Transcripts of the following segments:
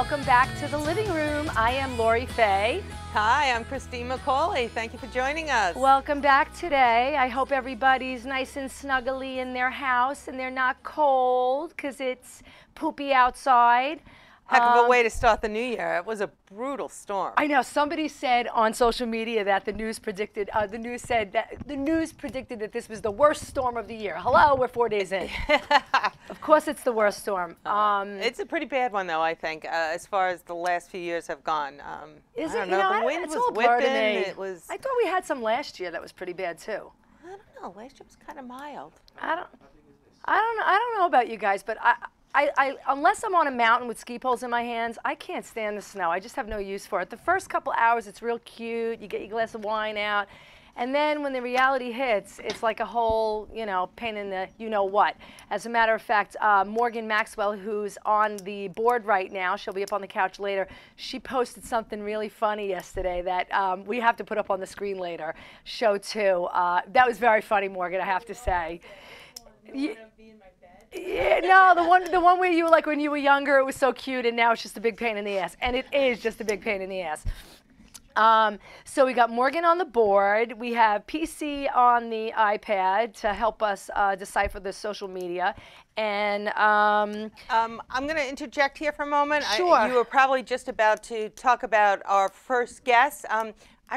welcome back to the living room. I am Lori Fay. Hi, I'm Christine McCauley. Thank you for joining us. Welcome back today. I hope everybody's nice and snuggly in their house and they're not cold because it's poopy outside. Heck of a way to start the new year. It was a brutal storm. I know. Somebody said on social media that the news predicted that this was the worst storm of the year. Hello, we're 4 days in. Of course, it's the worst storm. It's a pretty bad one, though. I think, as far as the last few years have gone. Is I it? don't know. The wind was whipping. It was. I thought we had some last year that was pretty bad too. I don't know. Last year was kind of mild. I don't know about you guys, but unless I'm on a mountain with ski poles in my hands, I can't stand the snow. I just have no use for it. The first couple hours, it's real cute. You get your glass of wine out. And then when the reality hits, it's like a whole, pain in the you-know-what. As a matter of fact, Morgan Maxwell, who's on the board right now, she'll be up on the couch later, she posted something really funny yesterday that we have to put up on the screen later, show two. That was very funny, Morgan, I have to say. Yeah, no, the one where you were like when you were younger, it was so cute, and now it's just a big pain in the ass, and it is just a big pain in the ass. So we got Morgan on the board. We have PC on the iPad to help us decipher the social media, and I'm going to interject here for a moment. Sure. You were probably just about to talk about our first guest. I'm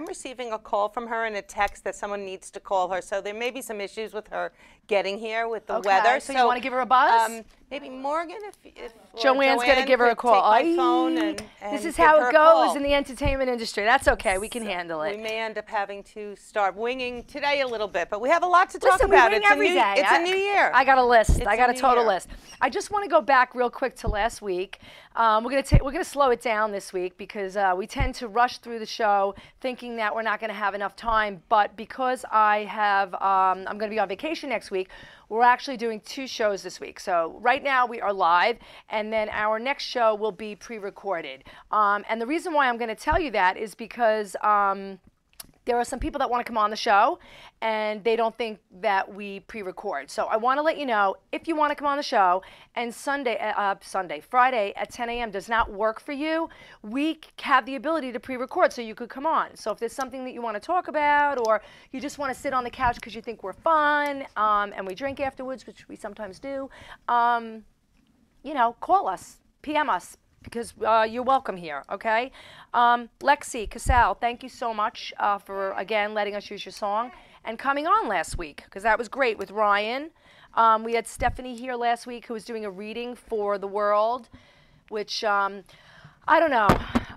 receiving a call from her and a text that someone needs to call her, so there may be some issues with her getting here with the weather. So you want to give her a buzz? Maybe Morgan, if Joanne's going to give her a call. Take my phone and this is give how her it a call. goes in the entertainment industry. That's okay. We can handle it. We may end up having to start winging today a little bit, but we have a lot to talk Listen, about. We wing every day. It's a new year. I got a list. I got a total year. list. I just want to go back real quick to last week. We're gonna slow it down this week because we tend to rush through the show thinking that we're not going to have enough time. But because I'm going to be on vacation next week, we're actually doing 2 shows this week. So right now we are live, and then our next show will be pre-recorded. And the reason why I'm going to tell you that is because there are some people that want to come on the show, and they don't think that we pre-record. So I want to let you know, if you want to come on the show, and Friday at 10 a.m. does not work for you, we have the ability to pre-record, so you could come on. So if there's something that you want to talk about, or you just want to sit on the couch because you think we're fun, and we drink afterwards, which we sometimes do, call us, PM us, because you're welcome here, okay? Lexi Casal, thank you so much for, again, letting us use your song and coming on last week, because that was great with Ryan. We had Stephanie here last week who was doing a reading for the world, which, I don't know.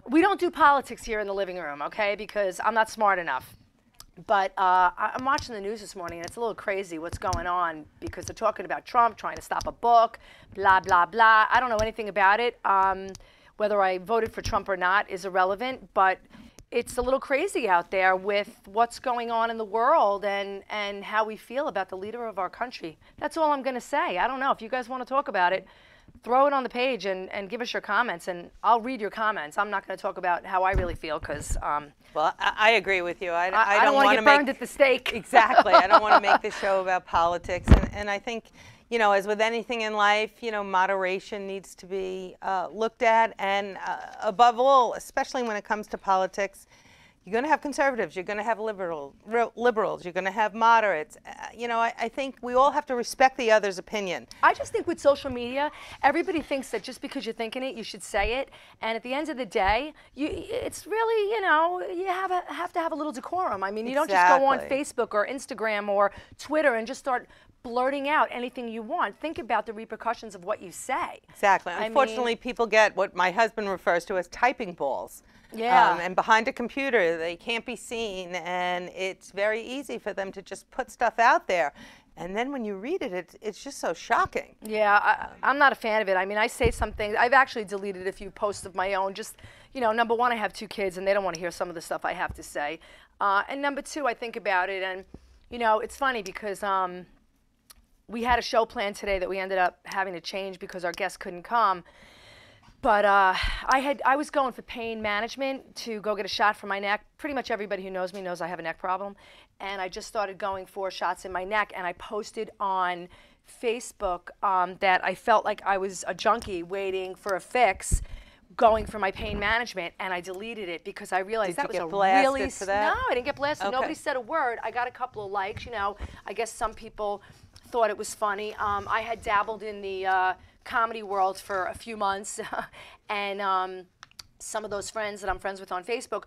We don't do politics here in the living room, okay, because I'm not smart enough. But I'm watching the news this morning, and it's a little crazy what's going on because they're talking about Trump trying to stop a book, blah, blah, blah. I don't know anything about it. Whether I voted for Trump or not is irrelevant, but it's a little crazy out there with what's going on in the world and how we feel about the leader of our country. That's all I'm going to say. I don't know. If you guys want to talk about it, throw it on the page and give us your comments, and I'll read your comments. I'm not going to talk about how I really feel because well, I agree with you. I don't want to get burned at the stake. Exactly. I don't want to make the show about politics. And I think, as with anything in life, moderation needs to be looked at. And above all, especially when it comes to politics, you're going to have conservatives, you're going to have liberals, you're going to have moderates. I think we all have to respect the other's opinion. I just think with social media, everybody thinks that just because you're thinking it, you should say it. And at the end of the day, it's really, you have to have a little decorum. I mean, you don't just go on Facebook or Instagram or Twitter and just start blurting out anything you want. Think about the repercussions of what you say. Exactly. Unfortunately, people get what my husband refers to as typing balls. Yeah. And behind a computer, they can't be seen, and it's very easy for them to just put stuff out there. And then when you read it, it's just so shocking. Yeah, I'm not a fan of it. I mean, I say some things. I've actually deleted a few posts of my own. Just, number one, I have 2 kids, and they don't want to hear some of the stuff I have to say. And number 2, I think about it, and, it's funny because we had a show planned today that we ended up having to change because our guest couldn't come. But I was going for pain management to go get a shot for my neck. Pretty much everybody who knows me knows I have a neck problem. And I just started going for shots in my neck, and I posted on Facebook that I felt like I was a junkie waiting for a fix going for my pain management, and I deleted it because I realized Did that you was get a blasted really for that? no, I didn't get blasted. Okay. Nobody said a word. I got a couple of likes. You know, I guess some people thought it was funny. I had dabbled in the comedy world for a few months, and some of those friends that I'm friends with on Facebook,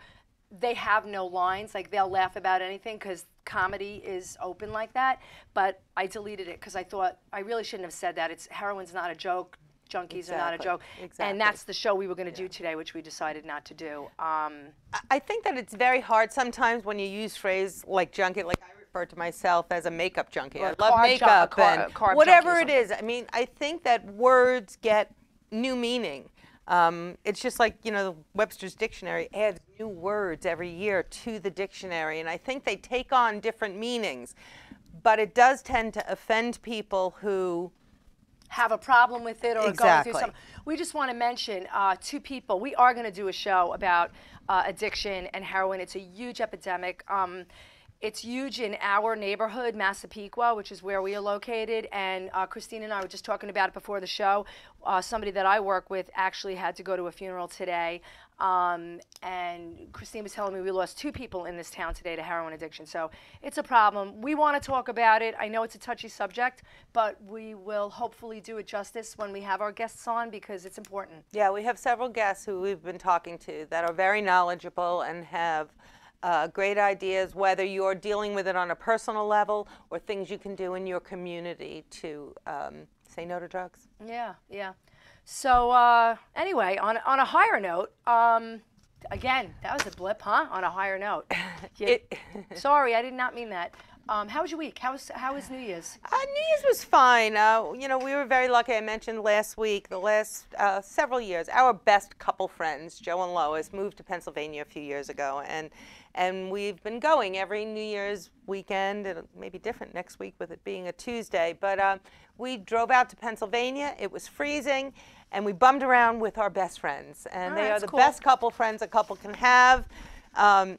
they have no lines. Like, they'll laugh about anything because comedy is open like that. But I deleted it because I thought I really shouldn't have said that. Heroin's not a joke. Junkies are not a joke. Exactly. And that's the show we were going to do today, which we decided not to do. I think that it's very hard sometimes when you use phrase like junkie, like I refer to myself as a makeup junkie. Or I love makeup and carb whatever junkie it is. I mean, I think that words get new meaning. It's just like, you know, Webster's Dictionary adds new words every year to the dictionary, and I think they take on different meanings. But it does tend to offend people who have a problem with it or going Exactly. through something. We just want to mention two people. We are going to do a show about addiction and heroin. It's a huge epidemic. It's huge in our neighborhood, Massapequa, which is where we are located. And Christine and I were just talking about it before the show. Somebody that I work with actually had to go to a funeral today. And Christine was telling me we lost 2 people in this town today to heroin addiction. So it's a problem. We want to talk about it. I know it's a touchy subject, but we will hopefully do it justice when we have our guests on because it's important. Yeah, we have several guests who we've been talking to that are very knowledgeable and have great ideas, whether you're dealing with it on a personal level or things you can do in your community to say no to drugs. Yeah, yeah. So anyway, on a higher note, again, that was a blip, huh? On a higher note. Sorry, I did not mean that. How was your week? How was New Year's? New Year's was fine. You know, we were very lucky. I mentioned last week, the last several years, our best couple friends, Joe and Lois, moved to Pennsylvania a few years ago, and we've been going every New Year's weekend. It'll maybe different next week with it being a Tuesday, but we drove out to Pennsylvania. It was freezing, and we bummed around with our best friends, and they are the best couple friends a couple can have.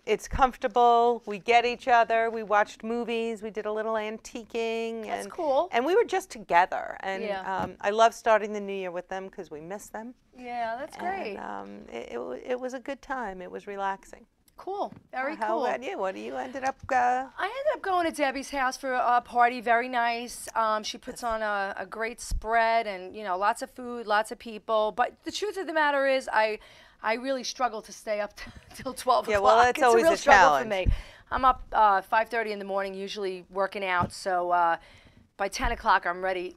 It's comfortable. We get each other. We watched movies. We did a little antiquing. That's cool. And we were just together. And Yeah. I love starting the new year with them because we miss them. Yeah, that's great. And it was a good time. It was relaxing. Cool. Very How cool. about you? What do you ended up? I ended up going to Debbie's house for a party. Very nice. She puts on a great spread and, you know, lots of food, lots of people. But the truth of the matter is I really struggle to stay up till 12 o'clock. Yeah, well, that's always a real a struggle challenge. for me. I'm up 5:30 in the morning, usually working out. So by 10 o'clock, I'm ready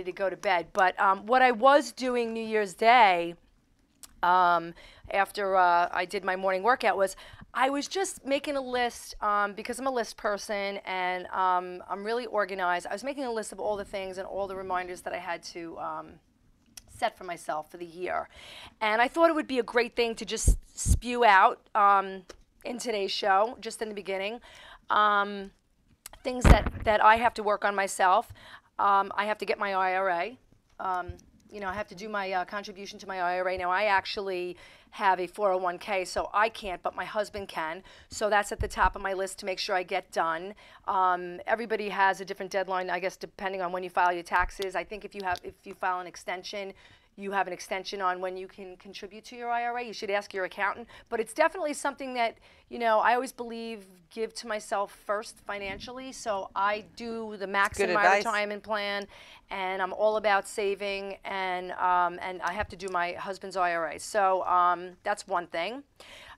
to go to bed. But what I was doing New Year's Day, after I did my morning workout, was I was just making a list because I'm a list person and I'm really organized. I was making a list of all the things and all the reminders that I had to set for myself for the year. And I thought it would be a great thing to just spew out in today's show, just in the beginning. Things that I have to work on myself. I have to get my IRA. You know, I have to do my contribution to my IRA. Now, I actually have a 401k, so I can't, but my husband can. So that's at the top of my list to make sure I get done. Everybody has a different deadline, I guess, depending on when you file your taxes. I think if you file an extension, you have an extension on when you can contribute to your IRA. You should ask your accountant. But it's definitely something that, you know, I always believe give to myself first financially. So I do the max in my retirement plan, and I'm all about saving, and I have to do my husband's IRA. So that's one thing.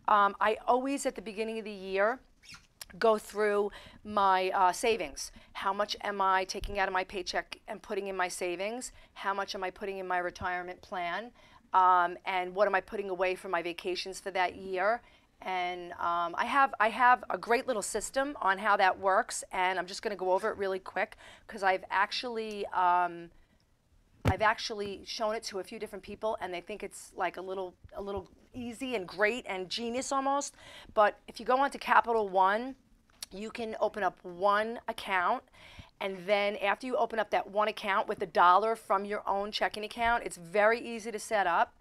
I always, at the beginning of the year, go through my savings. How much am I taking out of my paycheck and putting in my savings? How much am I putting in my retirement plan? And what am I putting away for my vacations for that year? And I have a great little system on how that works, and I'm just going to go over it really quick because I've actually shown it to a few different people, and they think it's like a little easy and great and genius almost. But if you go onto Capital One, you can open up one account, and then after you open up that one account with $1 from your own checking account, it's very easy to set up.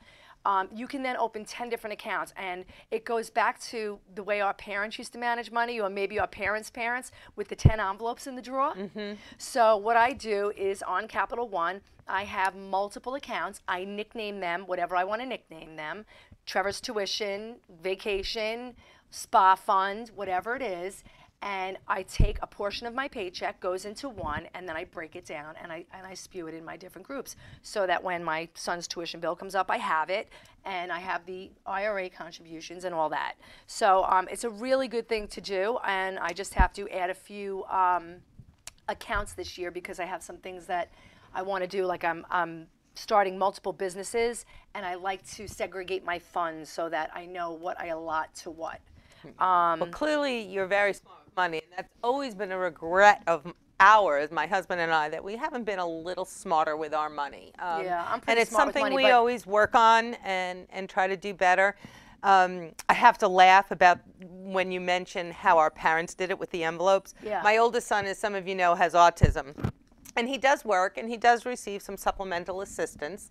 You can then open 10 different accounts, and it goes back to the way our parents used to manage money, or maybe our parents' parents, with the 10 envelopes in the drawer. Mm-hmm. So what I do is on Capital One, I have multiple accounts. I nickname them whatever I want to nickname them. Trevor's tuition, vacation, spa fund, whatever it is, and I take a portion of my paycheck, goes into one, and then I break it down and I spew it in my different groups so that when my son's tuition bill comes up, I have it, and I have the IRA contributions and all that. So it's a really good thing to do, and I just have to add a few accounts this year because I have some things that I want to do, like I'm starting multiple businesses, and I like to segregate my funds so that I know what I allot to what. Well, clearly you're very smart with money, and that's always been a regret of ours, my husband and I, that we haven't been a little smarter with our money. Yeah, I'm and pretty it's smart with something money, we but always work on and try to do better. I have to laugh about when you mention how our parents did it with the envelopes. Yeah. My oldest son, as some of you know, has autism, and he does work and he does receive some supplemental assistance.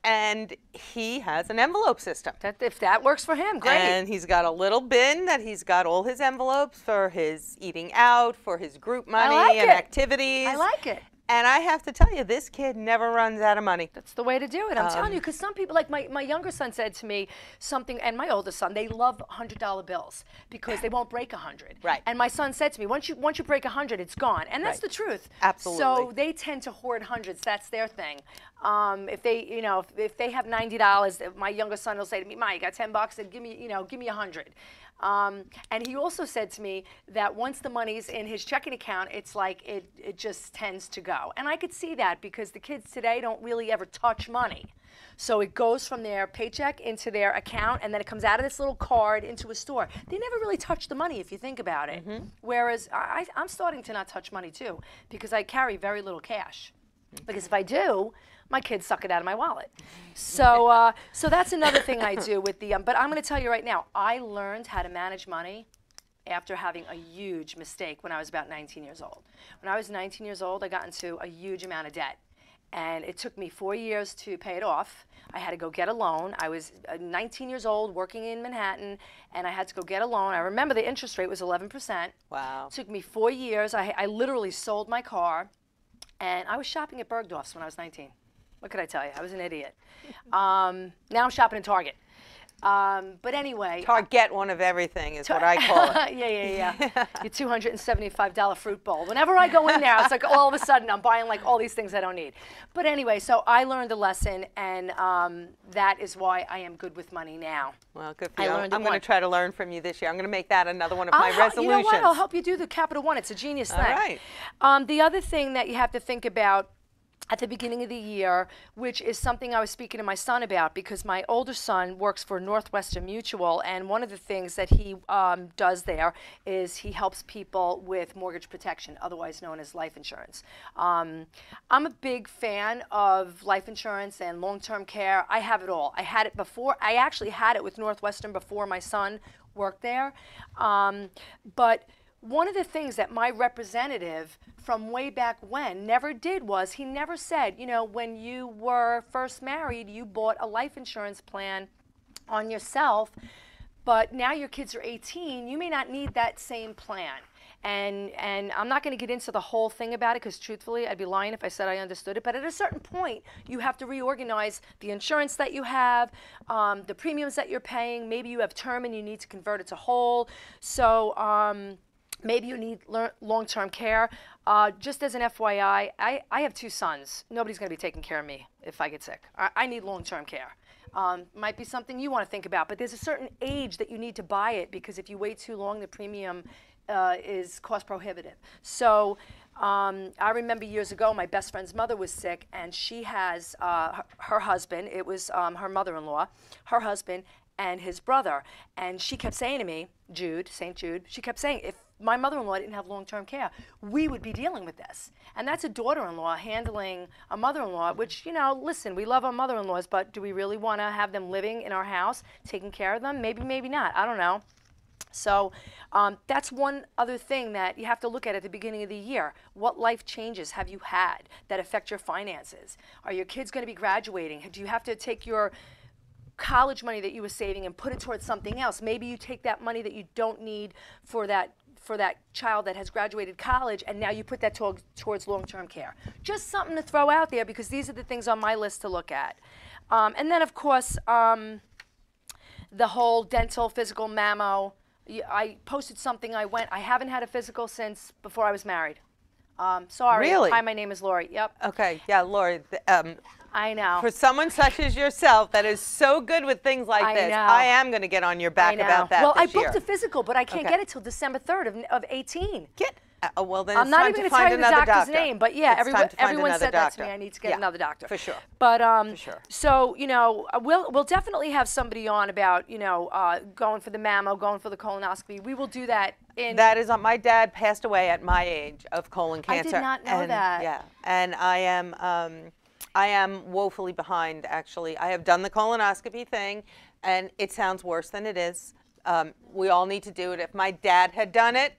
And he has an envelope system. if that works for him, great. And he's got a little bin that he's got all his envelopes for his eating out, for his group money and activities. I like it. And I have to tell you, this kid never runs out of money. That's the way to do it. I'm telling you, because some people, like my younger son said to me something, and my oldest son, they love $100 bills because they won't break 100. Right. And my son said to me, once you break 100, it's gone. And that's the truth. Absolutely. So they tend to hoard hundreds. That's their thing. If they have $90, my younger son will say to me, "Ma, you got $10? And give me 100." And he also said to me that once the money's in his checking account, it's like it just tends to go. And I could see that because the kids today don't really ever touch money. So it goes from their paycheck into their account, and then it comes out of this little card into a store. They never really touch the money if you think about it. Whereas I'm starting to not touch money too because I carry very little cash. Because if I do, my kids suck it out of my wallet. So so that's another thing I do with the, but I'm going to tell you right now, I learned how to manage money after having a huge mistake when I was about 19 years old. When I was 19 years old, I got into a huge amount of debt. And it took me 4 years to pay it off. I had to go get a loan. I was 19 years old working in Manhattan, and I had to go get a loan. I remember the interest rate was 11%. Wow. It took me 4 years. I literally sold my car, and I was shopping at Bergdorf's when I was 19. What could I tell you? I was an idiot. Now I'm shopping at Target. But anyway. Target one of everything is what I call it. Yeah. Your $275 fruit bowl. Whenever I go in there, it's like all of a sudden I'm buying like all these things I don't need. But anyway, so I learned a lesson, and that is why I am good with money now. Well, good for you. I'm going to try to learn from you this year. I'm going to make that another one of my resolutions. You know what? I'll help you do the Capital One. It's a genius thing. All right. The other thing that you have to think about at the beginning of the year, which is something I was speaking to my son about, because my older son works for Northwestern Mutual, and one of the things that he does there is he helps people with mortgage protection, otherwise known as life insurance. I'm a big fan of life insurance and long-term care. I have it all. I had it before. I actually had it with Northwestern before my son worked there. But one of the things that my representative from way back when never did was he never said, when you were first married, you bought a life insurance plan on yourself, but now your kids are 18, you may not need that same plan. And I'm not going to get into the whole thing about it because truthfully, I'd be lying if I said I understood it. But at a certain point, you have to reorganize the insurance that you have, the premiums that you're paying. Maybe you have term and you need to convert it to whole. So maybe you need long-term care. Just as an FYI, I have 2 sons. Nobody's going to be taking care of me if I get sick. I need long-term care. Might be something you want to think about, but there's a certain age that you need to buy it because if you wait too long, the premium is cost prohibitive. So I remember years ago, my best friend's mother was sick, and she has her husband. It was her mother-in-law, her husband, and his brother. And she kept saying to me, Jude, St. Jude, she kept saying, if my mother-in-law didn't have long-term care, we would be dealing with this. And that's a daughter-in-law handling a mother-in-law, which, listen, we love our mother-in-laws, but do we really want to have them living in our house, taking care of them? Maybe, maybe not. I don't know. So that's one other thing that you have to look at the beginning of the year. What life changes have you had that affect your finances? Are your kids going to be graduating? Do you have to take your college money that you were saving and put it towards something else? Maybe you take that money that you don't need for that for that child that has graduated college, and now you put that towards long-term care. Just something to throw out there, because these are the things on my list to look at. And then, of course, the whole dental, physical, mammo. I posted something. I haven't had a physical since before I was married. Sorry. Really? Hi, my name is Lori. Yep. Okay. Yeah, Lori. I know. For someone such as yourself that is so good with things like this, I am going to get on your back about that. Well, this I booked year. a physical, but I can't get it till December 3rd of 18. Well, then I'm it's not time even to going to tell find you the another doctor's doctor. name, but yeah, everyone said that to me. Doctor. I need to get another doctor. For sure. But for sure. so we'll definitely have somebody on about going for the mammo, going for the colonoscopy. We will do that. That is my dad passed away at my age of colon cancer. I did not know that. Yeah, and I am woefully behind. Actually, I have done the colonoscopy thing, and it sounds worse than it is. We all need to do it. If my dad had done it,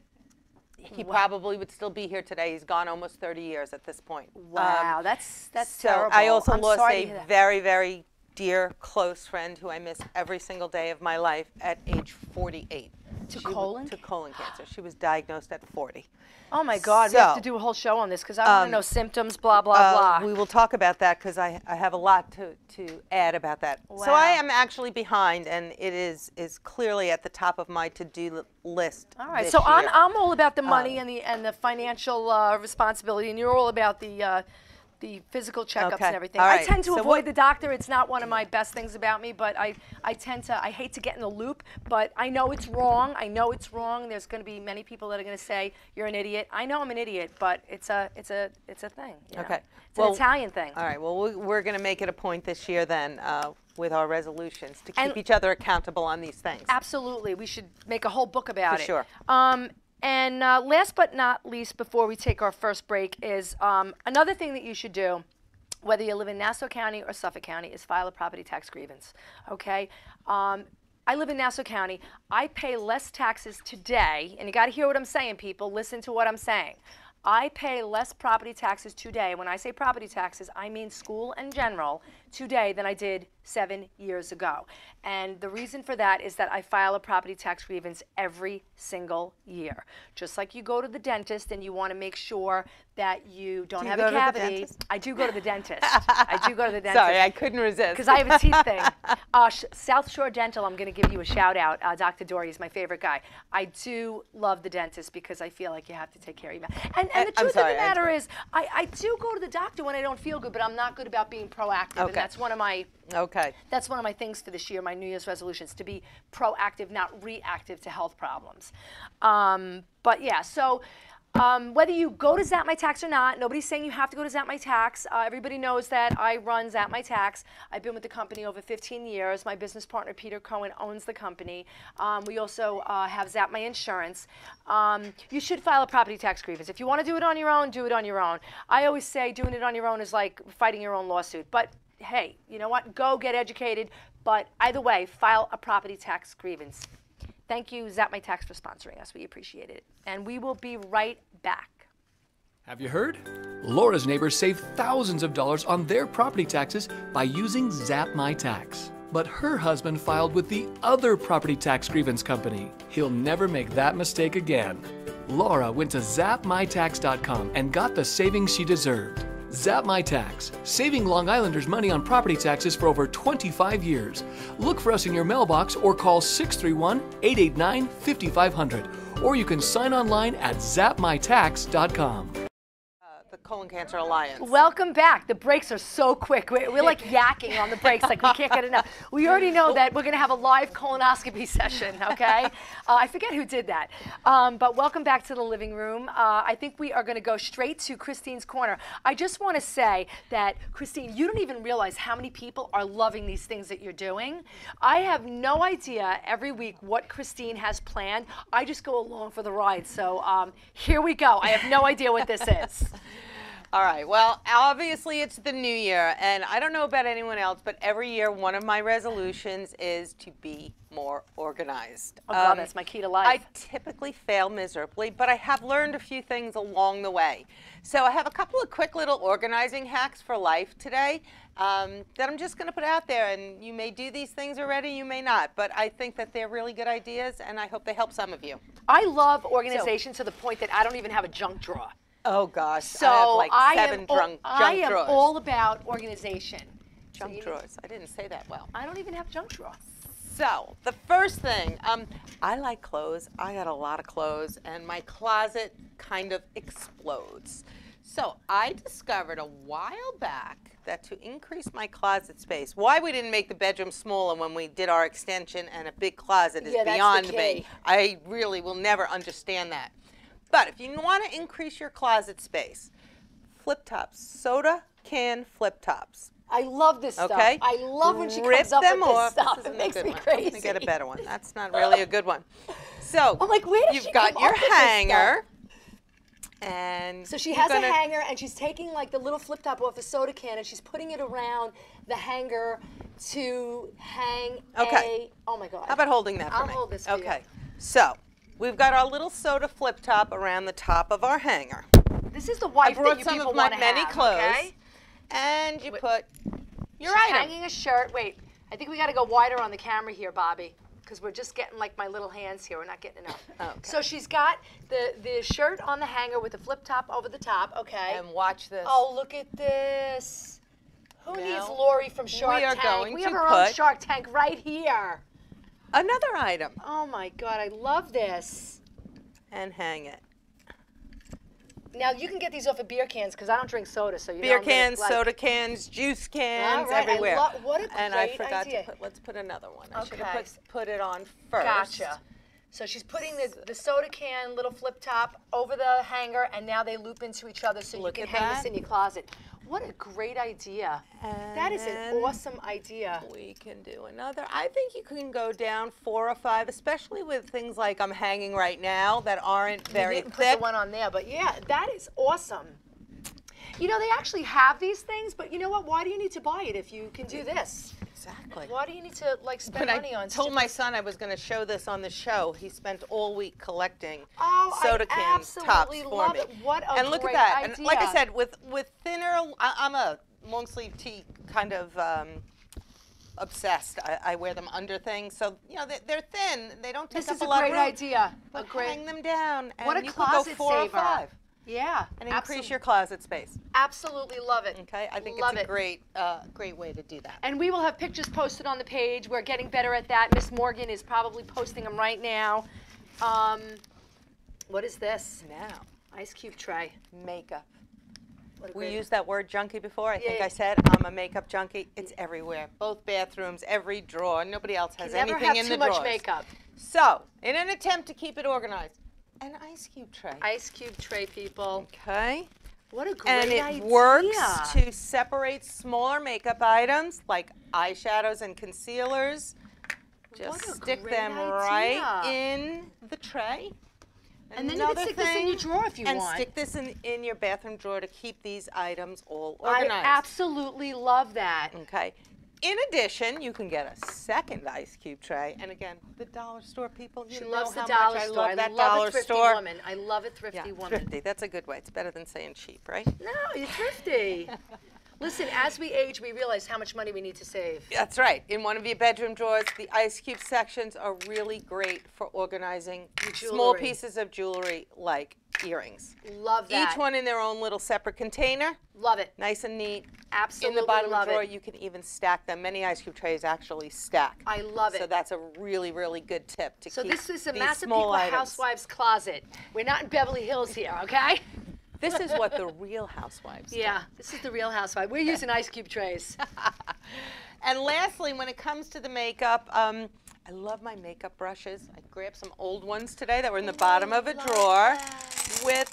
he probably would still be here today. He's gone almost 30 years at this point. Wow, that's so terrible. I also I'm lost sorry to a hear that. very, very dear, close friend who I miss every single day of my life at age 48. To colon cancer. She was diagnosed at 40. Oh my God, we have to do a whole show on this, because I want to know symptoms, blah, blah, blah. We will talk about that, because I have a lot to add about that. Wow. So I am actually behind, and it is clearly at the top of my to-do list. All right, this so year. I'm all about the money and the financial responsibility, and you're all about the physical checkups Okay. and everything. All I right. tend to So avoid the doctor. It's not one of my best things about me, but I hate to get in the loop, but I know it's wrong. I know it's wrong. There's going to be many people that are going to say you're an idiot. I know I'm an idiot, but it's a thing. Okay. It's an Italian thing. All right. Well, we're going to make it a point this year then, with our resolutions, to keep each other accountable on these things. Absolutely. We should make a whole book about it. For sure. And last but not least, before we take our first break, is another thing that you should do, whether you live in Nassau County or Suffolk County, is file a property tax grievance. Okay? I live in Nassau County. I pay less taxes today, and you got to hear what I'm saying, people. Listen to what I'm saying. I pay less property taxes today. When I say property taxes, I mean school and general today than I did 7 years ago. And the reason for that is that I file a property tax grievance every single year. Just like you go to the dentist and you want to make sure that you don't have a cavity. I do go to the dentist. I do go to the dentist. Sorry, I couldn't resist. Because I have a teeth thing. South Shore Dental, I'm going to give you a shout out. Dr. Dory is my favorite guy. I do love the dentist because I feel like you have to take care of your mouth. And the truth of the matter is, I do go to the doctor when I don't feel good, but I'm not good about being proactive. Okay. And that's one of my that's one of my things for this year, my New Year's resolutions, to be proactive, not reactive to health problems. But yeah, so whether you go to Zap My Tax or not, nobody's saying you have to go to Zap My Tax. Everybody knows that I run Zap My Tax. I've been with the company over 15 years. My business partner, Peter Cohen, owns the company. We also have Zap My Insurance. You should file a property tax grievance. If you want to do it on your own, do it on your own. I always say doing it on your own is like fighting your own lawsuit. But hey, you know what? Go get educated. But either way, file a property tax grievance. Thank you, Zap My Tax, for sponsoring us. We appreciate it. And we will be right back. Have you heard? Laura's neighbors saved thousands of dollars on their property taxes by using Zap My Tax. But her husband filed with the other property tax grievance company. He'll never make that mistake again. Laura went to zapmytax.com and got the savings she deserved. Zap My Tax, saving Long Islanders money on property taxes for over 25 years. Look for us in your mailbox or call 631-889-5500. Or you can sign online at zapmytax.com. The Colon Cancer Alliance. Welcome back. The breaks are so quick. We're like yakking on the breaks, like we can't get enough. We already know that we're going to have a live colonoscopy session, okay? I forget who did that. But welcome back to the living room. I think we are going to go straight to Christine's Corner. I just want to say that, Christine, you don't even realize how many people are loving these things that you're doing. I have no idea every week what Christine has planned. I just go along for the ride. So here we go. I have no idea what this is. All right. Well, obviously it's the new year, and I don't know about anyone else, but every year one of my resolutions is to be more organized. Oh, God, that's my key to life. I typically fail miserably, but I have learned a few things along the way. So I have a couple of quick little organizing hacks for life today that I'm just going to put out there, and you may do these things already, you may not, but I think that they're really good ideas, and I hope they help some of you. I love organization to the point that I don't even have a junk drawer. Oh gosh, So I have like I 7 junk am drawers. all about organization. Junk drawers. I didn't say that well. I don't even have junk drawers. So the first thing, I like clothes. I got a lot of clothes, and my closet kind of explodes. So I discovered a while back that to increase my closet space, why we didn't make the bedroom smaller when we did our extension and a big closet is beyond me. I really will never understand that. But if you want to increase your closet space, flip tops, soda can flip tops. I love this stuff. Okay. I love when she Rip comes up them with off. this stuff. This It isn't makes a good me one. crazy. I'm gonna get a better one. That's not really a good one. So I'm like, where did you've she got come your up with this hanger, and So she has a hanger, and she's taking like the little flip top off the soda can, and she's putting it around the hanger to hang oh my God. How about holding that for me? I'll hold this for you. Okay. So we've got our little soda flip top around the top of our hanger. This is the wife I brought that you some people of my want to many have, clothes, okay? and you put your She's item. hanging a shirt. Wait, I think we got to go wider on the camera here, Bobby, because we're just getting like my little hands here. We're not getting enough. Okay. So she's got the shirt on the hanger with the flip top over the top, okay? And watch this. Oh, look at this. Who needs Now, Lori from Shark we are Tank? going We to have our own put- Shark Tank right here. Another item, Oh my God, I love this. and hang it. Now you can get these off of beer cans because I don't drink soda, so you Beer know I'm gonna, cans, like- soda cans, juice cans, All right, I everywhere. what a and I great forgot idea. to put. Let's put another one. I should Okay. have put it on first. Gotcha. So she's putting the soda can little flip top over the hanger, and now they loop into each other so Look you can at hang that. this in your closet. What a great idea. And That is an then awesome idea. We can do another. I think you can go down 4 or 5, especially with things like I'm hanging right now that aren't very You didn't thick. put the one on there, but yeah, that is awesome. You know, they actually have these things, but you know what? Why do you need to buy it if you can do this? Exactly. Why do you need to like spend When money I on told my son I was going to show this on the show, he spent all week collecting Oh, soda I can tops absolutely for love me. it. What a And look great at that. idea. And like I said, with thinner, I'm a long sleeve tee kind of obsessed. I wear them under things, so you know they're thin. They don't take This up is a a lot great of room. idea. But A great. hang them down, and What a you could go closet 4 saver. or 5 Yeah. and increase your closet space. Absolutely love it. Okay, I think Love it's a it. great way to do that. And we will have pictures posted on the page. We're getting better at that. Miss Morgan is probably posting them right now. What is this? Now, Ice cube tray. makeup. What a We great- used that word junkie before. I think Yeah. I said I'm a makeup junkie. It's everywhere. Both bathrooms, every drawer. Nobody else has Never anything have in too the much drawers. makeup. So, in an attempt to keep it organized, an ice cube tray. Ice cube tray, people. Okay. What a great And it idea. works to separate smaller makeup items like eyeshadows and concealers. Just What a stick great them idea. right in the tray. And then you can Another stick this in your drawer if you and want. stick this in your bathroom drawer to keep these items all I organized. absolutely love that. Okay. In addition, you can get a second ice cube tray. And again, the dollar store people, you She know loves the how dollar much I store. love that I love dollar a thrifty store. woman. I love a thrifty Yeah, woman. thrifty. That's a good way. It's better than saying cheap, right? No, you're thrifty. Listen, as we age, we realize how much money we need to save. That's right. In one of your bedroom drawers, the ice cube sections are really great for organizing small jewelry. pieces of jewelry like earrings. Love that. Each one in their own little separate container, Love it. nice and neat. Absolutely In the bottom love drawer, it. you can even stack them. Many ice cube trays actually stack. I love it. So that's a really, really good tip to So keep this is a these Massive small People items. Housewives closet. We're not in Beverly Hills here, okay? This is what the real housewives do. Yeah, this is the Real Housewife. We're using ice cube trays. And lastly, when it comes to the makeup, I love my makeup brushes. I grabbed some old ones today that were in the bottom of a drawer with,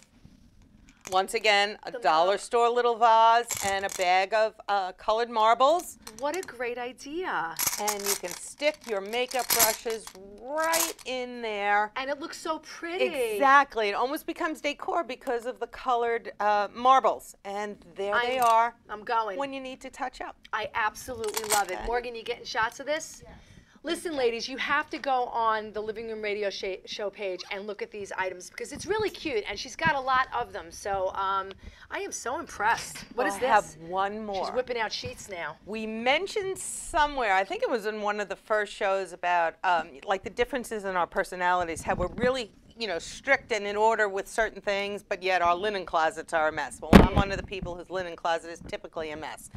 once again, a dollar store little vase and a bag of colored marbles. What a great idea. And you can stick your makeup brushes right in there. And it looks so pretty. Exactly. It almost becomes decor because of the colored marbles. And there they are I'm going. when you need to touch up. I absolutely love it. Morgan, you getting shots of this? Yeah. Listen, ladies, you have to go on the Living Room Radio show page and look at these items because it's really cute, and she's got a lot of them. So I am so impressed. What is this? I have one more. She's whipping out sheets now. We mentioned somewhere, I think it was in one of the first shows about like the differences in our personalities, how we're really you know, strict and in order with certain things, but yet our linen closets are a mess. Well, I'm one of the people whose linen closet is typically a mess.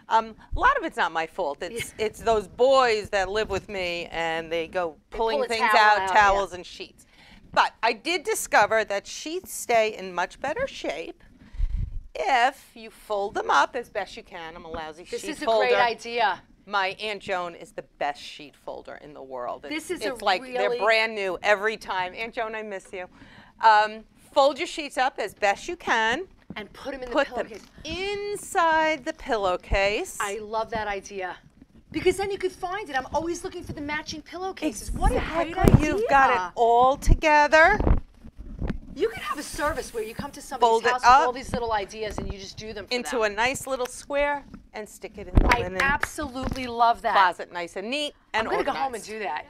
A lot of it's not my fault. It's those boys that live with me, and they go pulling things out, towels and sheets. But I did discover that sheets stay in much better shape if you fold them up as best you can. I'm a lousy sheet folder. This is a great idea. My Aunt Joan is the best sheet folder in the world. It's like they're brand new every time. Aunt Joan, I miss you. Fold your sheets up as best you can. And put them in the pillowcase. Put them inside the pillowcase. I love that idea. Because then you could find it. I'm always looking for the matching pillowcases. Exactly. What a great idea. You've got it all together. You could have a service where you come to somebody's house with all these little ideas and you just do them for into them. a nice little square and stick it in the linen. I absolutely love that. Closet, nice and neat and I'm going to go home and do that.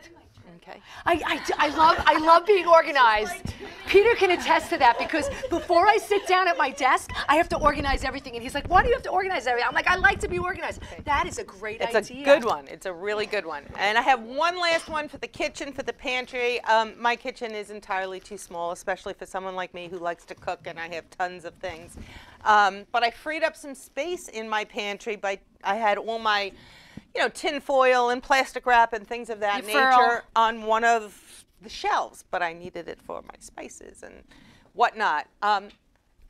Okay. I love being organized. Peter can attest to that because before I sit down at my desk, I have to organize everything. And he's like, why do you have to organize everything? I'm like, I like to be organized. Okay. That is a great idea. It's a good one. It's a really good one. And I have one last one for the kitchen, for the pantry. My kitchen is entirely too small, especially for someone like me who likes to cook and I have tons of things. But I freed up some space in my pantry by, I had all my, you know, tin foil and plastic wrap and things of that nature on one of the shelves, but I needed it for my spices and whatnot.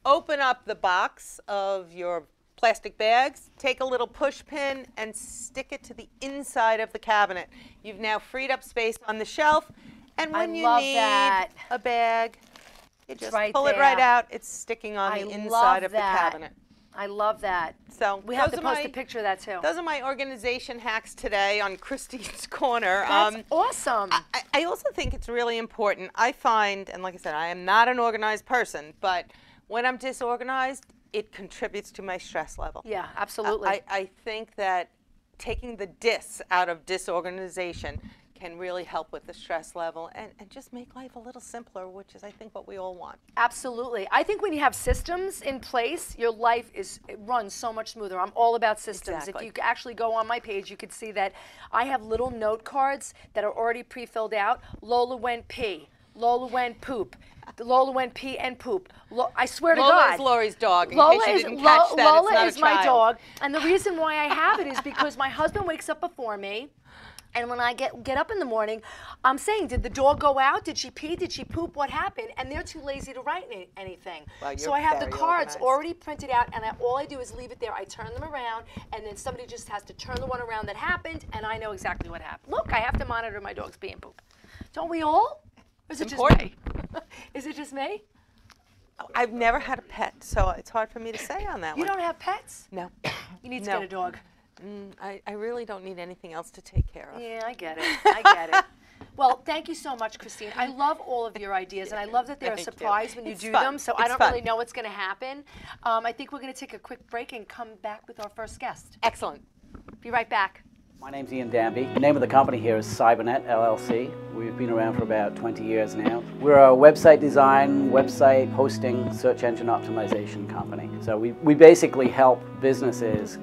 Open up the box of your plastic bags, take a little push pin and stick it to the inside of the cabinet. You've now freed up space on the shelf, and when you need a bag, you just pull it right out. It's sticking on the inside of the cabinet. I love that. So we have to post a picture of that too. Those are my organization hacks today on Christine's Corner. That's awesome. I also think it's really important. I find, and like I said, I am not an organized person, but when I'm disorganized, it contributes to my stress level. Yeah, absolutely. I think that taking the dis out of disorganization can really help with the stress level and just make life a little simpler, which is, I think, what we all want. Absolutely. I think when you have systems in place, your life runs so much smoother. I'm all about systems. Exactly. If you actually go on my page, you could see that I have little note cards that are already pre-filled out. Lola went pee. Lola went poop. Lola went pee and poop. I swear to God. Lola is Lori's dog, in case you didn't catch that. Lola is my dog. And the reason why I have it is because my husband wakes up before me. And when I get up in the morning, I'm saying, did the dog go out? Did she pee? Did she poop? What happened? And they're too lazy to write anything. Well, so I have the cards already printed out, and all I do is leave it there. I turn them around, and then somebody just has to turn the one around that happened, and I know exactly what happened. Look, I have to monitor my dog's pee and poop. Don't we all? Or is it just me? Is it just me? I've never had a pet, so it's hard for me to say on that one. You don't have pets? No. You need to get a dog. I really don't need anything else to take care of. Yeah, I get it. I get it. Well, thank you so much, Christine. I love all of your ideas, and I love that they're a surprise when you do them, so I don't really know what's going to happen. I think we're going to take a quick break and come back with our first guest. Excellent. Be right back. My name's Ian Danby. The name of the company here is Cybernet, LLC. We've been around for about 20 years now. We're a website design, website hosting, search engine optimization company. So we basically help businesses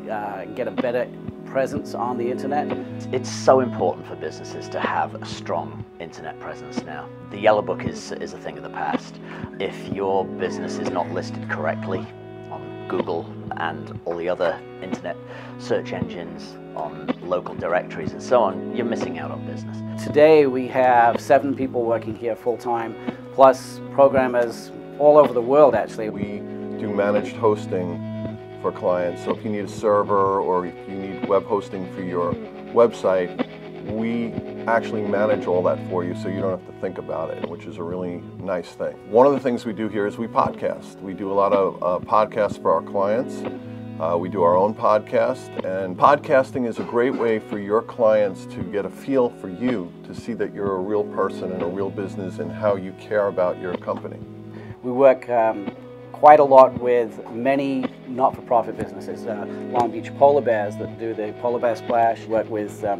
get a better presence on the internet. It's so important for businesses to have a strong internet presence now. The Yellow Book is a thing of the past. If your business is not listed correctly on Google and all the other internet search engines, on local directories and so on, you're missing out on business. Today we have 7 people working here full-time, plus programmers all over the world actually. We do managed hosting for clients, so if you need a server or if you need web hosting for your website, we actually manage all that for you so you don't have to think about it, which is a really nice thing. One of the things we do here is we podcast. We do a lot of podcasts for our clients. We do our own podcast, and podcasting is a great way for your clients to get a feel for you, to see that you're a real person and a real business and how you care about your company. We work quite a lot with many not-for-profit businesses. Long Beach Polar Bears that do the Polar Bear Splash, work with the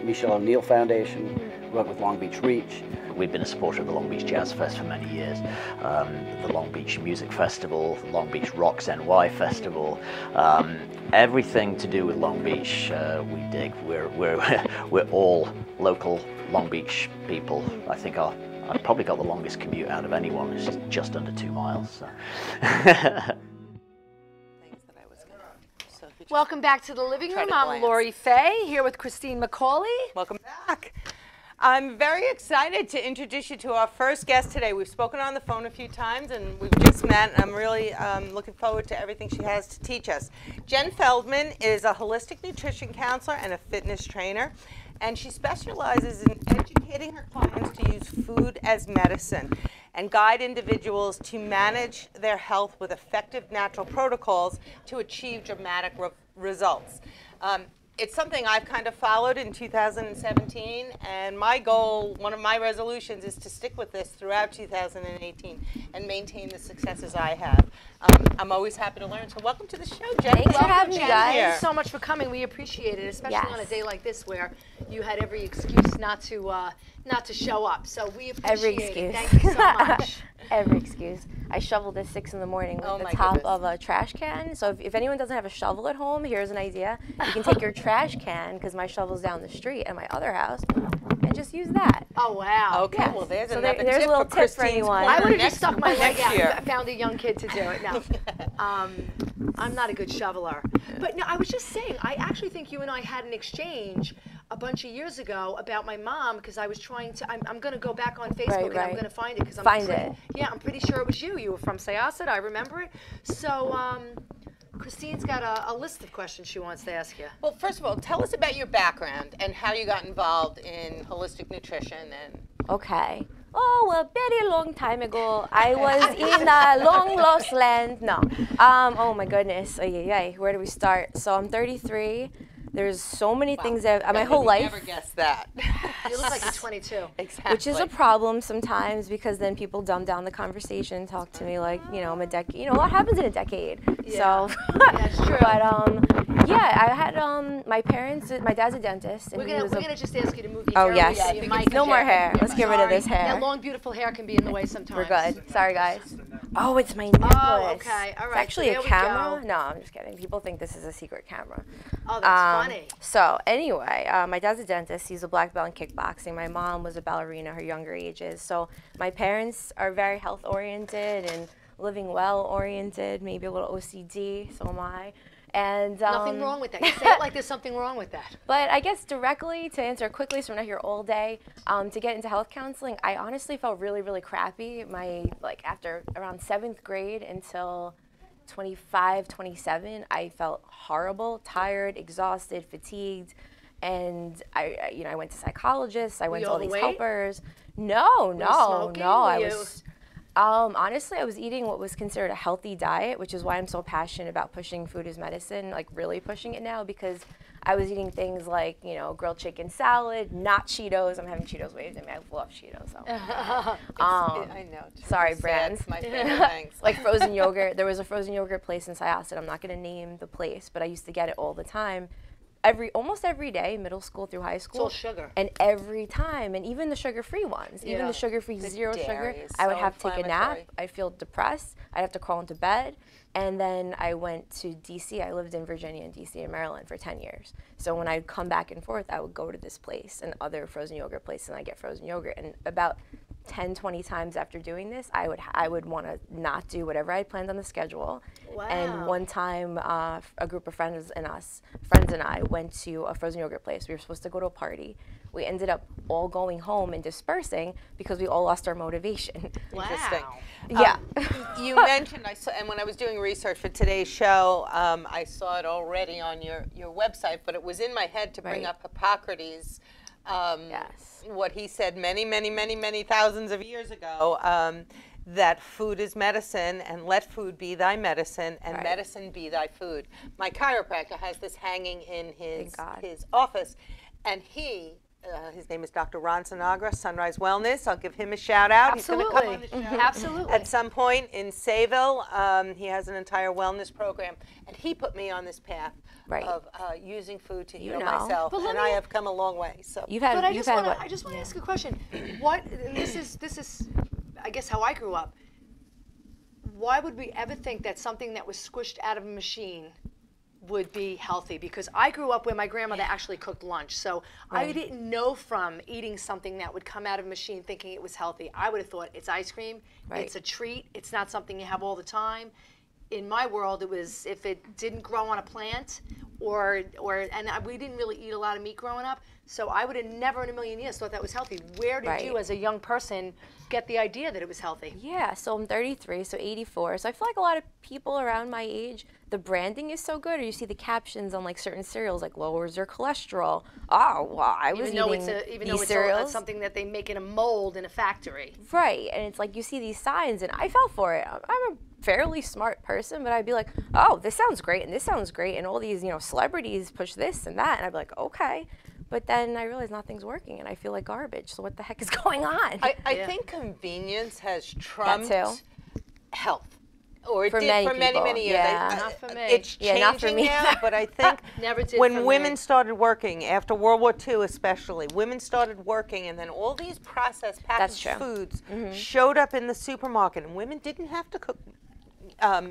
Michelle O'Neill Foundation, work with Long Beach Reach. We've been a supporter of the Long Beach Jazz Fest for many years, the Long Beach Music Festival, the Long Beach Rocks NY Festival, everything to do with Long Beach we dig. We're all local Long Beach people. I think our I've probably got the longest commute out of anyone. It's just under 2 miles. So. Welcome back to the living room. to I'm glance. Lori Fay, here with Christine McCauley. Welcome back. I'm very excited to introduce you to our first guest today. We've spoken on the phone a few times and we've just met. I'm really looking forward to everything she has to teach us. Jen Feldman is a holistic nutrition counselor and a fitness trainer, and she specializes in educating her clients to use food as medicine and guide individuals to manage their health with effective natural protocols to achieve dramatic results. It's something I've kind of followed in 2017, and my goal, one of my resolutions, is to stick with this throughout 2018 and maintain the successes I have. I'm always happy to learn, so welcome to the show, Jen. Thanks for having me, Jen, guys. Thank you so much for coming. We appreciate it, especially Yes. on a day like this where you had every excuse not to show up. So we appreciate Every it. excuse. Thank you so much. Every excuse. I shoveled at 6 in the morning with Oh the my top goodness. of a trash can. So if anyone doesn't have a shovel at home, here's an idea. You can take your trash can, because my shovel's down the street at my other house, and just use that. Oh wow. Okay, Yes. well, there's So another there's tip a little for tip for Christine's anyone. Corner I would have next- just stuck my leg next out year. and found a young kid to do it. No, I'm not a good shoveler. But no, I was just saying, I actually think you and I had an exchange a bunch of years ago about my mom, because I was trying to, I'm going to go back on Facebook Right, and I'm right. going to find it. Because I'm Find it. Yeah, I'm pretty sure it was you. You were from Syosset, I remember it. So Christine's got a list of questions she wants to ask you. Well, first of all, tell us about your background and how you got involved in holistic nutrition. And Okay. Oh, a very long time ago, I was in a long lost land. No. Oh my goodness. Where do we start? So I'm 33. There's so many things that my whole life. Never guessed that. You look like you're 22. Exactly. Which is a problem sometimes, because then people dumb down the conversation, talk to me like, I'm a decade. A lot happens in a decade. Yeah. So, That's true. But yeah, I had my parents. My dad's a dentist, and We're he gonna, was we're gonna just ask you to move your Oh hair yes, away from your mic. no more hair. Let's get rid of this Sorry. hair. That long, beautiful hair can be in the way sometimes. We're good. Sorry, guys. Oh, it's my necklace. Oh, okay. All It's right. actually So there a we camera. go. No, I'm just kidding. People think this is a secret camera. Oh, that's funny. So anyway, my dad's a dentist. He's a black belt in kickboxing. My mom was a ballerina her younger ages. So my parents are very health oriented and living well oriented. Maybe a little OCD. So am I. And Nothing wrong with that. You say it like there's something wrong with that. But I guess directly to answer quickly, so we're not here all day, to get into health counseling, I honestly felt really, really crappy. After around 7th grade until 25, 27, I felt horrible, tired, exhausted, fatigued, and I went to psychologists. I went you to all these overweight? helpers. No, smoking? I Were you- was. Honestly, I was eating what was considered a healthy diet, which is why I'm so passionate about pushing food as medicine, like really pushing it now, because I was eating things like, grilled chicken salad, not Cheetos. I'm having Cheetos waved at me. I love Cheetos. So. I know. Sorry, Sad. brands. It's my favorite things. Like frozen yogurt. There was a frozen yogurt place in Syosset. I'm not going to name the place, but I used to get it all the time. Almost every day, middle school through high school. all sugar. And every time, and even the sugar-free ones, even Yeah. the sugar-free zero dairy sugar, is I would so have to take a nap. inflammatory. I'd feel depressed. I'd have to crawl into bed. And then I went to DC. I lived in Virginia and DC and Maryland for 10 years. So when I'd come back and forth, I would go to this place and other frozen yogurt places, and I'd get frozen yogurt. And about 10, 20 times after doing this, I would want to not do whatever I had planned on the schedule. Wow. And one time, a group of friends and I went to a frozen yogurt place. We were supposed to go to a party. We ended up all going home and dispersing because we all lost our motivation. Interesting. Yeah. You mentioned, and when I was doing research for today's show, I saw it already on your website, but it was in my head to bring Right. up Hippocrates. Yes. What he said many, many, many, many thousands of years ago, that food is medicine, and let food be thy medicine, and Right. medicine be thy food. My chiropractor has this hanging in Thank God. his office, and his name is Dr. Ron Sinagra, Sunrise Wellness. I'll give him a shout out. Absolutely. He's going to come on the show Absolutely. at some point in Sayville. He has an entire wellness program, and he put me on this path Right. of using food to heal know. myself, But let and me- I have come a long way. So You've had, But I you've just had want what? to. I just want to ask a question. What? And this is, I guess, how I grew up. Why would we ever think that something that was squished out of a machine would be healthy, because I grew up where my grandmother actually cooked lunch. So I didn't know from eating something that would come out of a machine thinking it was healthy. I would have thought it's ice cream, it's a treat, it's not something you have all the time. In my world, it was if it didn't grow on a plant, we didn't really eat a lot of meat growing up, so I would have never in a million years thought that was healthy. Where did you, as a young person, get the idea that it was healthy? Yeah, so I'm 33, so 84. So I feel like a lot of people around my age, the branding is so good, or you see the captions on like certain cereals, like lowers your cholesterol. Oh, well, I was even though it's something that they make in a mold in a factory. Right, and it's like you see these signs, and I fell for it. I'm a fairly smart person, but I'd be like, oh, this sounds great, and this sounds great, and all these, celebrities push this and that, and I'd be like, okay. But then I realize nothing's working, and I feel like garbage. So what the heck is going on? I think convenience has trumped health. Or it for did many for many, people. many years. Not for me. It's changing not for me. now, but I think Never did when for women me. started working, after World War II especially, women started working, and then all these processed packaged foods showed up in the supermarket, and women didn't have to cook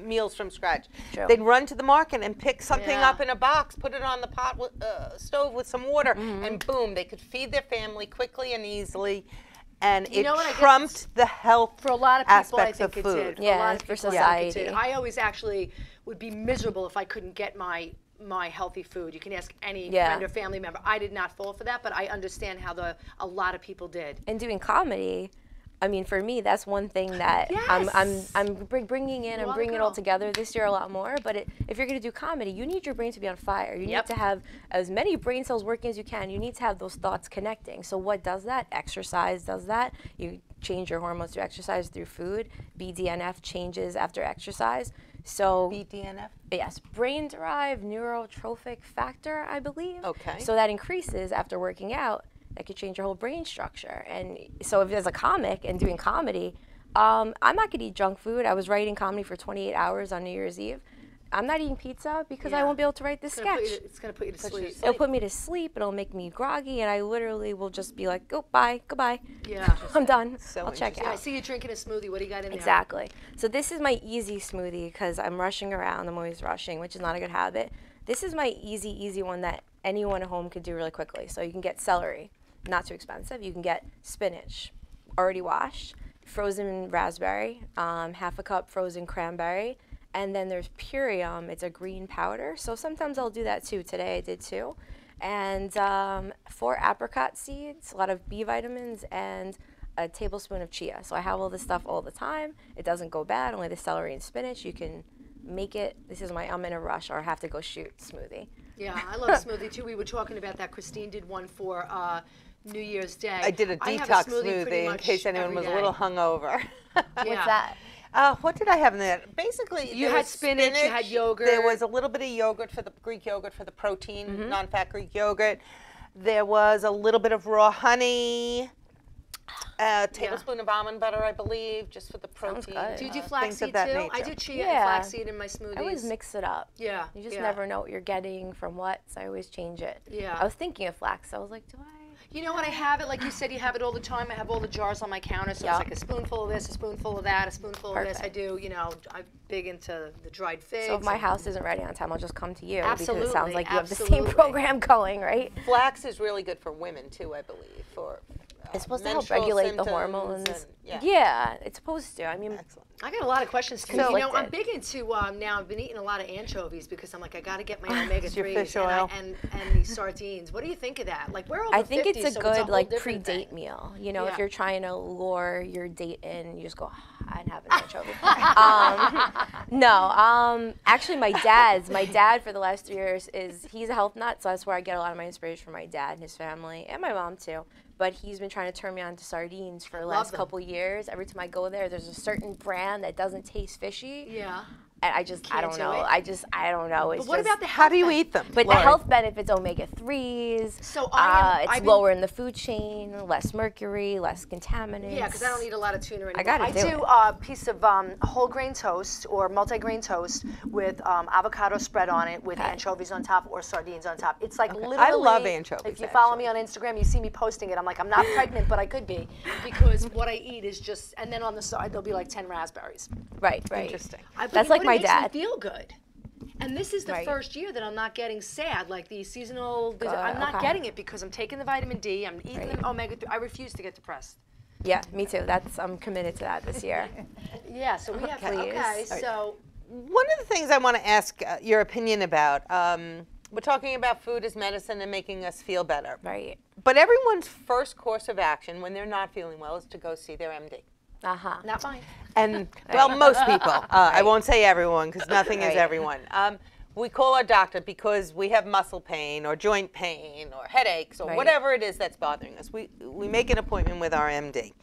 meals from scratch. True. They'd run to the market and pick something up in a box, put it on the stove with some water, and boom, they could feed their family quickly and easily. And it trumped the health for a lot of people. I aspects think of it food. did. For a lot of for people, I think it society. did. I always actually would be miserable if I couldn't get my healthy food. You can ask any friend or family member. I did not fall for that, but I understand how a lot of people did. And doing comedy, I mean, for me, that's one thing that I'm bringing in. I'm bringing it all together this year a lot more. But if you're going to do comedy, you need your brain to be on fire. You need to have as many brain cells working as you can. You need to have those thoughts connecting. So what does that? Exercise does that. You change your hormones through exercise, through food. BDNF changes after exercise. So BDNF? Yes, brain-derived neurotrophic factor, I believe. Okay. So that increases after working out. That could change your whole brain structure. And so if as a comic and doing comedy, I'm not going to eat junk food. I was writing comedy for 28 hours on New Year's Eve. I'm not eating pizza because I won't be able to write this sketch. It's going to put you to sleep. It'll put me to sleep. It'll make me groggy, and I literally will just be like, oh, bye, goodbye. Yeah. I'm done. So I'll check out. I see you drinking a smoothie. What do you got in there? Exactly. So this is my easy smoothie because I'm rushing around. I'm always rushing, which is not a good habit. This is my easy one that anyone at home could do really quickly. So you can get celery. Not too expensive. You can get spinach, already washed, frozen raspberry, half a cup frozen cranberry, and then there's Purium. It's a green powder. So sometimes I'll do that too. Today I did too. And 4 apricot seeds, a lot of B vitamins, and a tablespoon of chia. So I have all this stuff all the time. It doesn't go bad, only the celery and spinach. You can make it. This is my I'm in a rush or have to go shoot smoothie. Yeah, I love a smoothie too. We were talking about that. Christine did one for New Year's Day. I did a detox smoothie in case anyone was a little hungover. What's that? What did I have in there? Basically, you had spinach, you had yogurt. There was a little bit of yogurt for the Greek yogurt for the protein, non-fat Greek yogurt. There was a little bit of raw honey, a tablespoon of almond butter, I believe, just for the protein. good. Do you do things flaxseed of that too? nature. I do chia and flaxseed in my smoothies. I always mix it up. Yeah. You just never know what you're getting from what, so I always change it. Yeah. I was thinking of flax, so I was like, do I? You know what? I have it, like you said, you have it all the time. I have all the jars on my counter, so it's like a spoonful of this, a spoonful of that, a spoonful of this. I do, I'm big into the dried figs. So if my house isn't ready on time, I'll just come to you because Absolutely, it sounds like you have the same program going, right? Flax is really good for women too, I believe. For It's supposed to help menstrual regulate the symptoms hormones. and- Yeah, it's supposed to. I mean, Excellent. I got a lot of questions too. Conflicted. I'm big into now. I've been eating a lot of anchovies because I'm like, I got to get my omega your 3s fish oil. and these sardines. What do you think of that? Like we're over I think 50, it's a so good a whole like different pre-date thing. meal. You know, Yeah. if you're trying to lure your date in, you just go, I'd have an anchovy. Actually my dad for the last 3 years he's a health nut, so that's where I get a lot of my inspiration from my dad and his family and my mom too. But he's been trying to turn me on to sardines for the last couple years. Every time I go there's a certain brand that doesn't taste fishy. Yeah. And I don't know. I don't know. It's But what just, about the How do you health eat them? But the health benefits, omega-3s. So it's lower in the food chain, less mercury, less contaminants. Yeah, because I don't eat a lot of tuna anymore. I gotta do it. a piece of whole grain toast or multi-grain toast with avocado spread on it with anchovies on top or sardines on top. It's like literally. I love anchovies, If you follow me on Instagram, you see me posting it. I'm like, I'm not pregnant, but I could be because what I eat is just, and then on the side there'll be like 10 raspberries. Right. Interesting. That's like But my it makes dad. me feel good. And this is the Right. first year that I'm not getting SAD, like the seasonal. Good, I'm not okay. getting it because I'm taking the vitamin D. I'm eating Right. the omega-3. I refuse to get depressed. Yeah, me too. I'm committed to that this year. Yeah, so we have Please. okay. So One of the things I want to ask your opinion about, we're talking about food as medicine and making us feel better. Right. But everyone's first course of action when they're not feeling well is to go see their MD. not mine. And, well, most people. I won't say everyone because nothing is Right. everyone. We call our doctor because we have muscle pain or joint pain or headaches or Right. whatever it is that's bothering us. We make an appointment with our MD.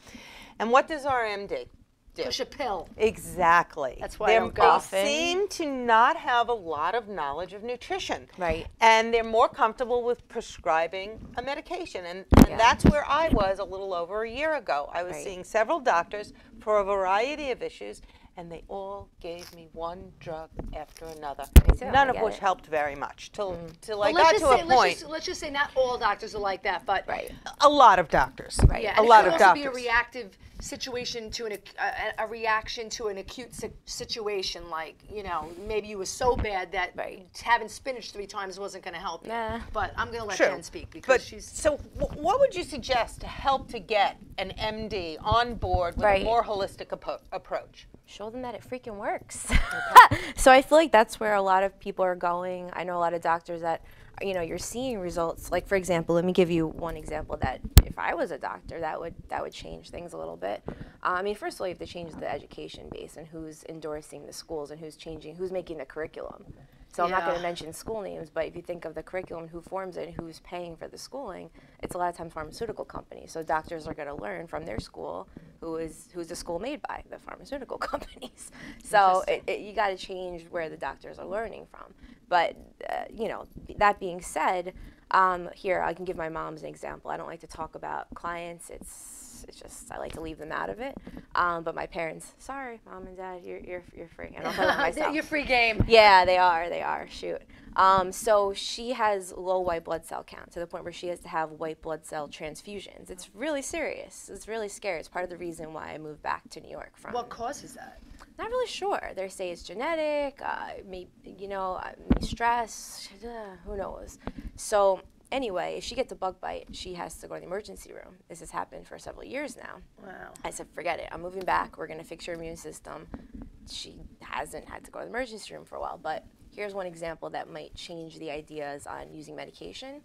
And what does our MD do? Push a pill. Exactly. That's why I don't go. They seem to not have a lot of knowledge of nutrition. Right. And they're more comfortable with prescribing a medication. And that's where I was a little over a year ago. I was Right. seeing several doctors for a variety of issues, and they all gave me one drug after another, too, none I of get which it. helped very much till I Well, got to a point. Let's just say not all doctors are like that, but Right. A lot of doctors. Right. yeah, A and lot it of could also doctors. be a reactive situation to a reaction to an acute situation, like maybe you were so bad that Right. having spinach 3 times wasn't going to help you. Nah. But I'm going to let True. Jen speak because But she's. so what would you suggest to help to get an MD on board with a Right. more holistic approach? Show them that it freaking works. So I feel like that's where a lot of people are going. I know a lot of doctors that, you're seeing results. Like, for example, let me give you one example that if I was a doctor, that would change things a little bit. I mean, first of all, you have to change the education base and who's endorsing the schools and who's making the curriculum. So I'm not going to mention school names, but if you think of the curriculum, who forms it, and who's paying for the schooling, it's a lot of times pharmaceutical companies. So doctors are going to learn from their school, who's the school made by the pharmaceutical companies. So you got to change where the doctors are learning from. But that being said, here I can give my mom's an example. I don't like to talk about clients. It's just I like to leave them out of it. But my parents, sorry, mom and dad, you're free. And I'll tell them myself. You're free game. Yeah, they are. Shoot. So she has low white blood cell count to the point where she has to have white blood cell transfusions. It's really serious. It's really scary. It's part of the reason why I moved back to New York from. What causes that? Not really sure. They say it's genetic, maybe, stress, who knows. So anyway, if she gets a bug bite, she has to go to the emergency room. This has happened for several years now. Wow. I said, forget it. I'm moving back. We're going to fix your immune system. She hasn't had to go to the emergency room for a while, but here's one example that might change the ideas on using medication.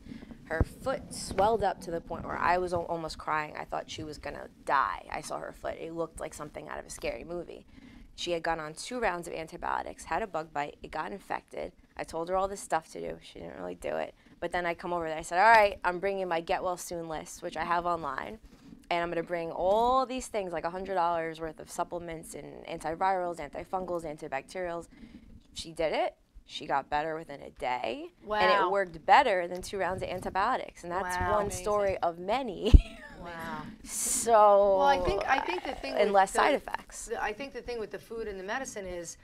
Her foot swelled up to the point where I was almost crying. I thought she was going to die. I saw her foot. It looked like something out of a scary movie. She had gone on 2 rounds of antibiotics, had a bug bite, it got infected. I told her all this stuff to do. She didn't really do it. But then I come over there, I said, all right, I'm bringing my Get Well Soon list, which I have online. And I'm going to bring all these things, like $100 worth of supplements and antivirals, antifungals, antibacterials. She did it. She got better within a day. Wow. And it worked better than 2 rounds of antibiotics. And that's Wow. one story of many. Wow. So, Well, I think the thing and with less the- side effects. I think the thing with the food and the medicine is,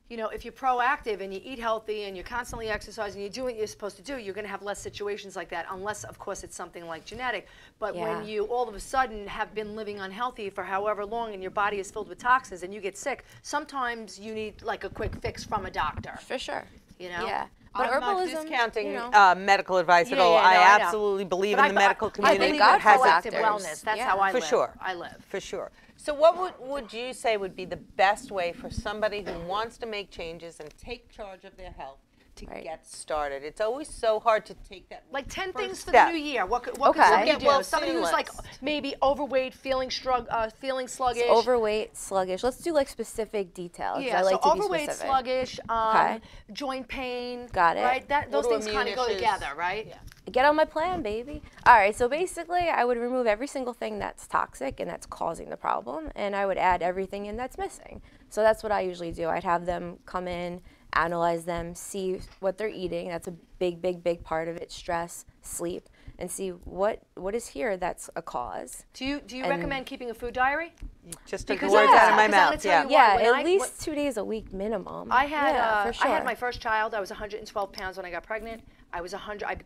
if you're proactive and you eat healthy and you're constantly exercising, you do what you're supposed to do, you're going to have less situations like that, unless, of course, it's something like genetic. But Yeah. when you all of a sudden have been living unhealthy for however long and your body is filled with toxins and you get sick, sometimes you need like a quick fix from a doctor. For sure. Yeah. But I'm herbalism, not discounting medical advice at Yeah, all. yeah, no, I I know. absolutely believe But in the medical I community believe God in has proactive doctors. wellness. That's Yeah. how I For live. sure. I live. For sure. So what would you say would be the best way for somebody who wants to make changes and take charge of their health to Right. get started? It's always so hard to take that Like 10 first things for step. the new year. What could Okay. somebody Get do? well Somebody soon who's like list. maybe overweight, feeling sluggish. overweight, sluggish. Let's do like specific details. Yeah, I like so to be overweight, specific. sluggish, Okay. joint pain. Got it. Right? Those things Autoimmune kind of go issues. together, right? Yeah. Get on my plan, baby. All right, so basically I would remove every single thing that's toxic and that's causing the problem, and I would add everything in that's missing. So that's what I usually do. I'd have them come in, analyze them, see what they're eating. That's a big part of it, stress, sleep, and see what is here that's a cause. Do you And- recommend keeping a food diary? You just took the Because words I- out of my because I'm gonna mouth. tell Yeah. you Yeah, when at I- least 2 days a week minimum. I had yeah, for sure. I had my first child. I was 112 pounds when I got pregnant. I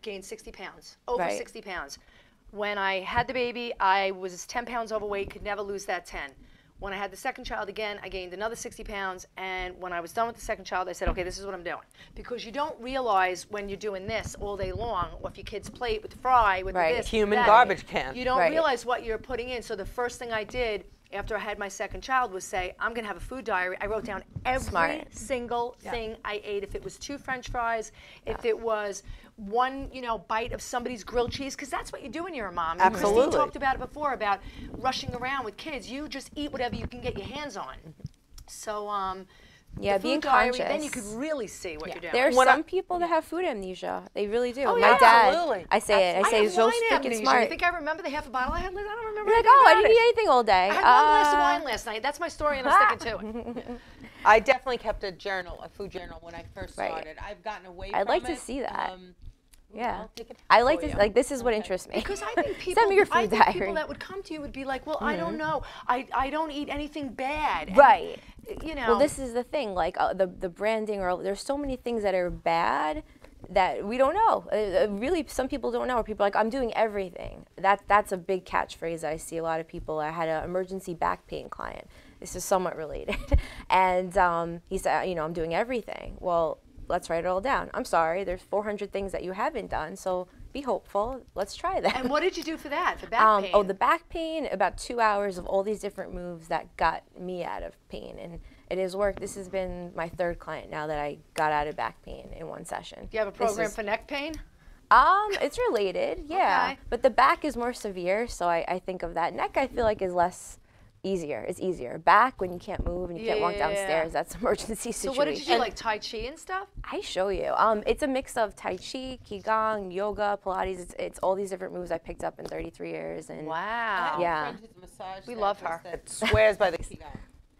gained 60 pounds, over Right. 60 pounds. When I had the baby, I was 10 pounds overweight, could never lose that 10. When I had the second child again, I gained another 60 pounds. And when I was done with the second child, I said, okay, this is what I'm doing. Because you don't realize when you're doing this all day long, or if your kid's plate with the fry, with the this, Human that, garbage can. you don't realize what you're putting in. So the first thing I did after I had my second child was say, I'm going to have a food diary. I wrote down every single thing I ate. If it was 2 French fries, if it was 1, bite of somebody's grilled cheese, because that's what you do when you're a mom. And Absolutely. Christine talked about it before, about rushing around with kids. You just eat whatever you can get your hands on. So, Yeah, the being food diary, conscious. then you could really see what you're doing. There are some people that have food amnesia. They really do. Oh, My yeah, dad, absolutely. I say it. I say have he's so wine freaking amnesia. smart. You think I remember the half a bottle I had? I don't remember. You're like, anything oh, I about didn't it. eat anything all day. I had 1 glass of wine last night. That's my story, and I'm sticking to it. I definitely kept a journal, a food journal, when I first Right. started. I've gotten away from it. I'd like to see that. Yeah. I'll take it I like for to, you. like, this is what interests me. Because I think people, Send me your I food think diary. people that would come to you would be like, well, I don't know. I don't eat anything bad. And, Right. Well, this is the thing, like the branding, or there's so many things that are bad that we don't know. Really, some people don't know. Or people are like, I'm doing everything. That's a big catchphrase I see a lot of people. I had an emergency back pain client. This is somewhat related. And he said, I'm doing everything. Well, let's write it all down. I'm sorry, there's 400 things that you haven't done, so be hopeful. Let's try that. And what did you do for that, the back pain? Oh, the back pain, about 2 hours of all these different moves that got me out of pain. And it has worked. This has been my 3rd client now that I got out of back pain in 1 session. Do you have a program for neck pain? It's related, yeah. Okay. But the back is more severe, so I think of that. Neck, I feel like, is less easier. It's easier. Back, when you can't move and you can't walk downstairs, that's an emergency situation. So what did you do, like Tai Chi and stuff? I show you. It's a mix of Tai Chi, Qigong, yoga, Pilates. It's all these different moves I picked up in 33 years. And Wow. Yeah. We love her. That swears by the Qigong.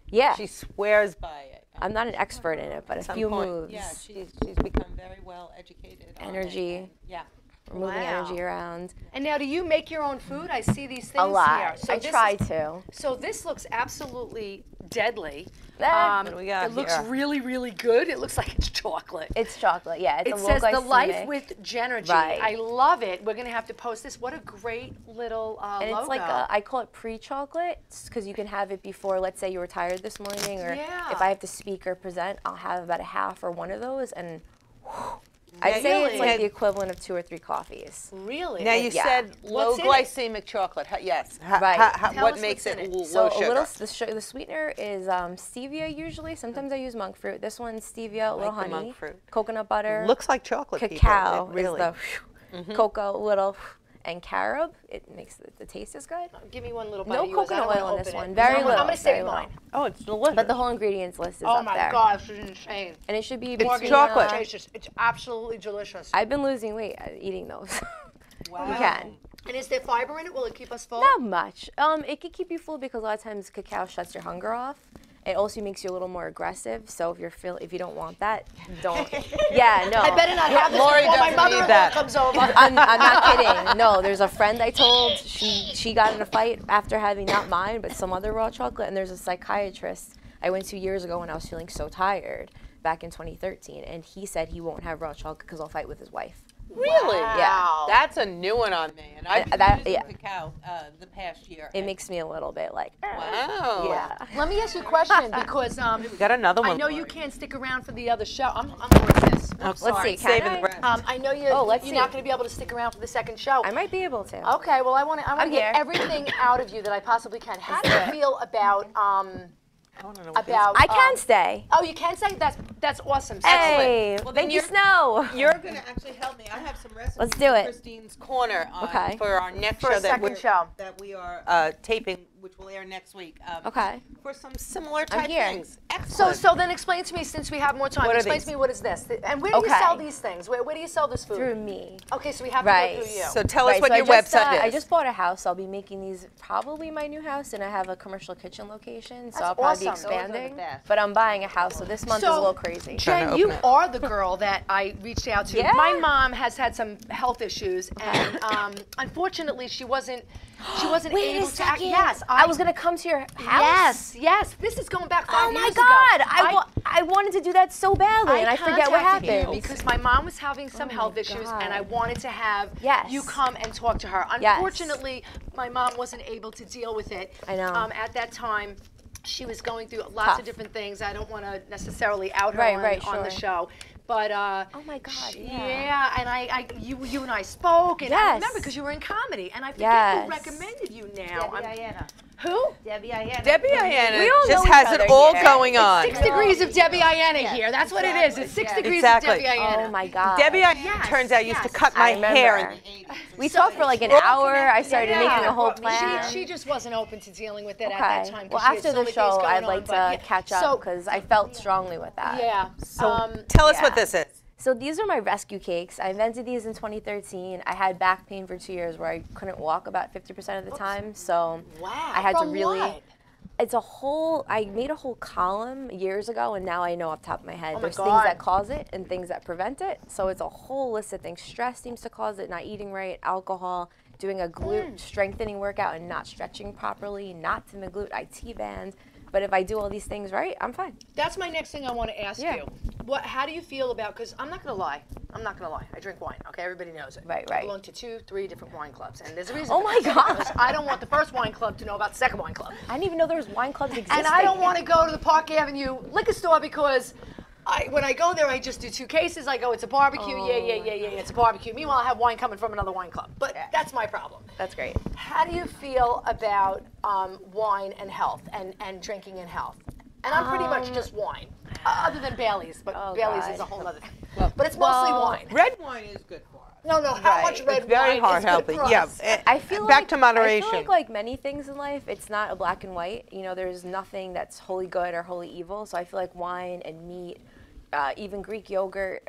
yeah, She swears by it. I'm not an expert in it, but a At some few point. moves. Yeah, she's become very well educated. on it. Energy. Yeah. We're moving energy around. And now, do you make your own food? I see these things A lot. here. So I this try is- to. So this looks absolutely deadly. What do we got It looks here? really, really good. It looks like it's chocolate. It's chocolate, yeah. It's It a says low The Life glycemic. with Genergy. Right. I love it. We're going to have to post this. What a great little And logo. it's like I call it pre-chocolate, because you can have it before, let's say you were tired this morning, or Yeah. if I have to speak or present, I'll have about a half or one of those, and I'd say it's Really? like the equivalent of 2 or 3 coffees. Really? Now you Yeah. said low What's in it? glycemic chocolate. Yes. Right. Tell What us makes what's it in it. low So sugar? a little, the sweetener is stevia usually. Sometimes I use monk fruit. This one's stevia, a little like the honey, monk fruit. coconut butter. Looks like chocolate. people. Cacao It really. is the cocoa, little, and carob. It makes the taste is good. Give me one little bite No of yours. I don't coconut wanna oil in this open it. one. Very I'm little. going to save very mine. little. Oh, it's delicious. But the whole ingredients list is Oh up my there. gosh, this is insane. And it should be It's between, chocolate. It's absolutely delicious. I've been losing weight eating those. Wow. You can. And is there fiber in it? Will it keep us full? Not much. It could keep you full because a lot of times cacao shuts your hunger off. It also makes you a little more aggressive. So if you don't want that, don't. Yeah, no. I better not have this Lori before my doesn't need mother-in-law that. comes over. I'm not kidding. No, there's a friend I told. She got in a fight after having not mine, but some other raw chocolate. And there's a psychiatrist I went to years ago when I was feeling so tired, back in 2013, and he said he won't have raw chocolate because I'll fight with his wife. Really? Yeah. That's a new one on me. And I've been that- using yeah. cacao the past year. It makes me a little bit like, Wow. yeah. Let me ask you a question because We got another one. I know you Lori. can't stick around for the other show. I'm bored with this. Oh, Let's sorry. see, can Saving I? the breath. I know Oh, let's you're not see. going to be able to stick around for the second show. I might be able to. Okay, well, I want to I'm get here. everything out of you that I possibly can. How do you feel about I want to know what this about? I can stay. Oh, you can say that's awesome. Hey, Well, then thank you, you're- Snow. You're going to actually help me. I have some recipes Let's do for it. Christine's Corner Okay. for our next For a show second show. that we are taping, which will air next week. Okay. For some similar type here. things. So Excellent. then explain to me, since we have more time, What are explain these? to me what is this? And where do you Okay. sell these things? Where do you sell this food? Through me. Okay, so we have Right. to go through you. So tell us Right, what so your I just, website is. I just bought a house. I'll be making these probably my new house, and I have a commercial kitchen location, so That's I'll probably be awesome. Those are the expanding. best. But I'm buying a house, so this month is a little crazy. Trying Jen, to you open it. are the girl that I reached out to. Yeah? My mom has had some health issues, and unfortunately, she wasn't Wait able a to act. second. Yes, I was gonna come to your house. Yes. This is going back 5 Oh my years God! ago. I wanted to do that so badly, and I forget what contacted you happened. because my mom was having some Oh health my issues, God. and I wanted to have Yes. you come and talk to her. Yes. Unfortunately, my mom wasn't able to deal with it. I know. At that time. she was going through lots of different things. I don't want to necessarily out her on the show. But oh my God, yeah, and you and I spoke, and I remember because you were in comedy, and I forget who recommended you now. Who? Debbie Ianna We all just know has each it other all here. going on. 6 degrees of Debbie Ianna here. That's what it is. It's 6 degrees of Debbie Ianna. Oh my God. Debbie Ianna, turns out, used to cut my hair in the 80s. We talked for like an hour. I started making a whole plan. She just wasn't open to dealing with it at that time. Well, after the show, I'd like to catch up because I felt strongly with that. Yeah. So tell us what this is. So these are my rescue cakes. I invented these in 2013. I had back pain for 2 years where I couldn't walk about 50% of the time. So I had to really. What? It's a whole. I made a whole column years ago, and now I know off the top of my head. Oh my There's God. things that cause it and things that prevent it. So it's a whole list of things. Stress seems to cause it. Not eating right, alcohol, doing a glute strengthening workout and not stretching properly, knots in the glute, I T-band. But if I do all these things right, I'm fine. That's my next thing I want to ask you. How do you feel about, because I'm not going to lie. I drink wine, okay? Everybody knows it. Right. I belong to 2, 3 different wine clubs, and there's a reason Oh for my that. God. Because I don't want the first wine club to know about the second wine club. I didn't even know there was wine clubs existing. And I don't want to go to the Park Avenue liquor store because when I go there, I just do 2 cases. I go, it's a barbecue, yeah, it's a barbecue. Meanwhile, I have wine coming from another wine club. But that's my problem. That's great. How do you feel about wine and health and drinking and health? And I'm pretty much just wine, other than Bailey's, but Bailey's is a whole other thing. But it's mostly wine. Red wine is good for us. No, how much red It's very wine heart is good healthy. for us? Yeah. I feel back to moderation. I feel like many things in life, it's not a black and white. You know, there's nothing that's wholly good or wholly evil. So I feel like wine and meat, even Greek yogurt,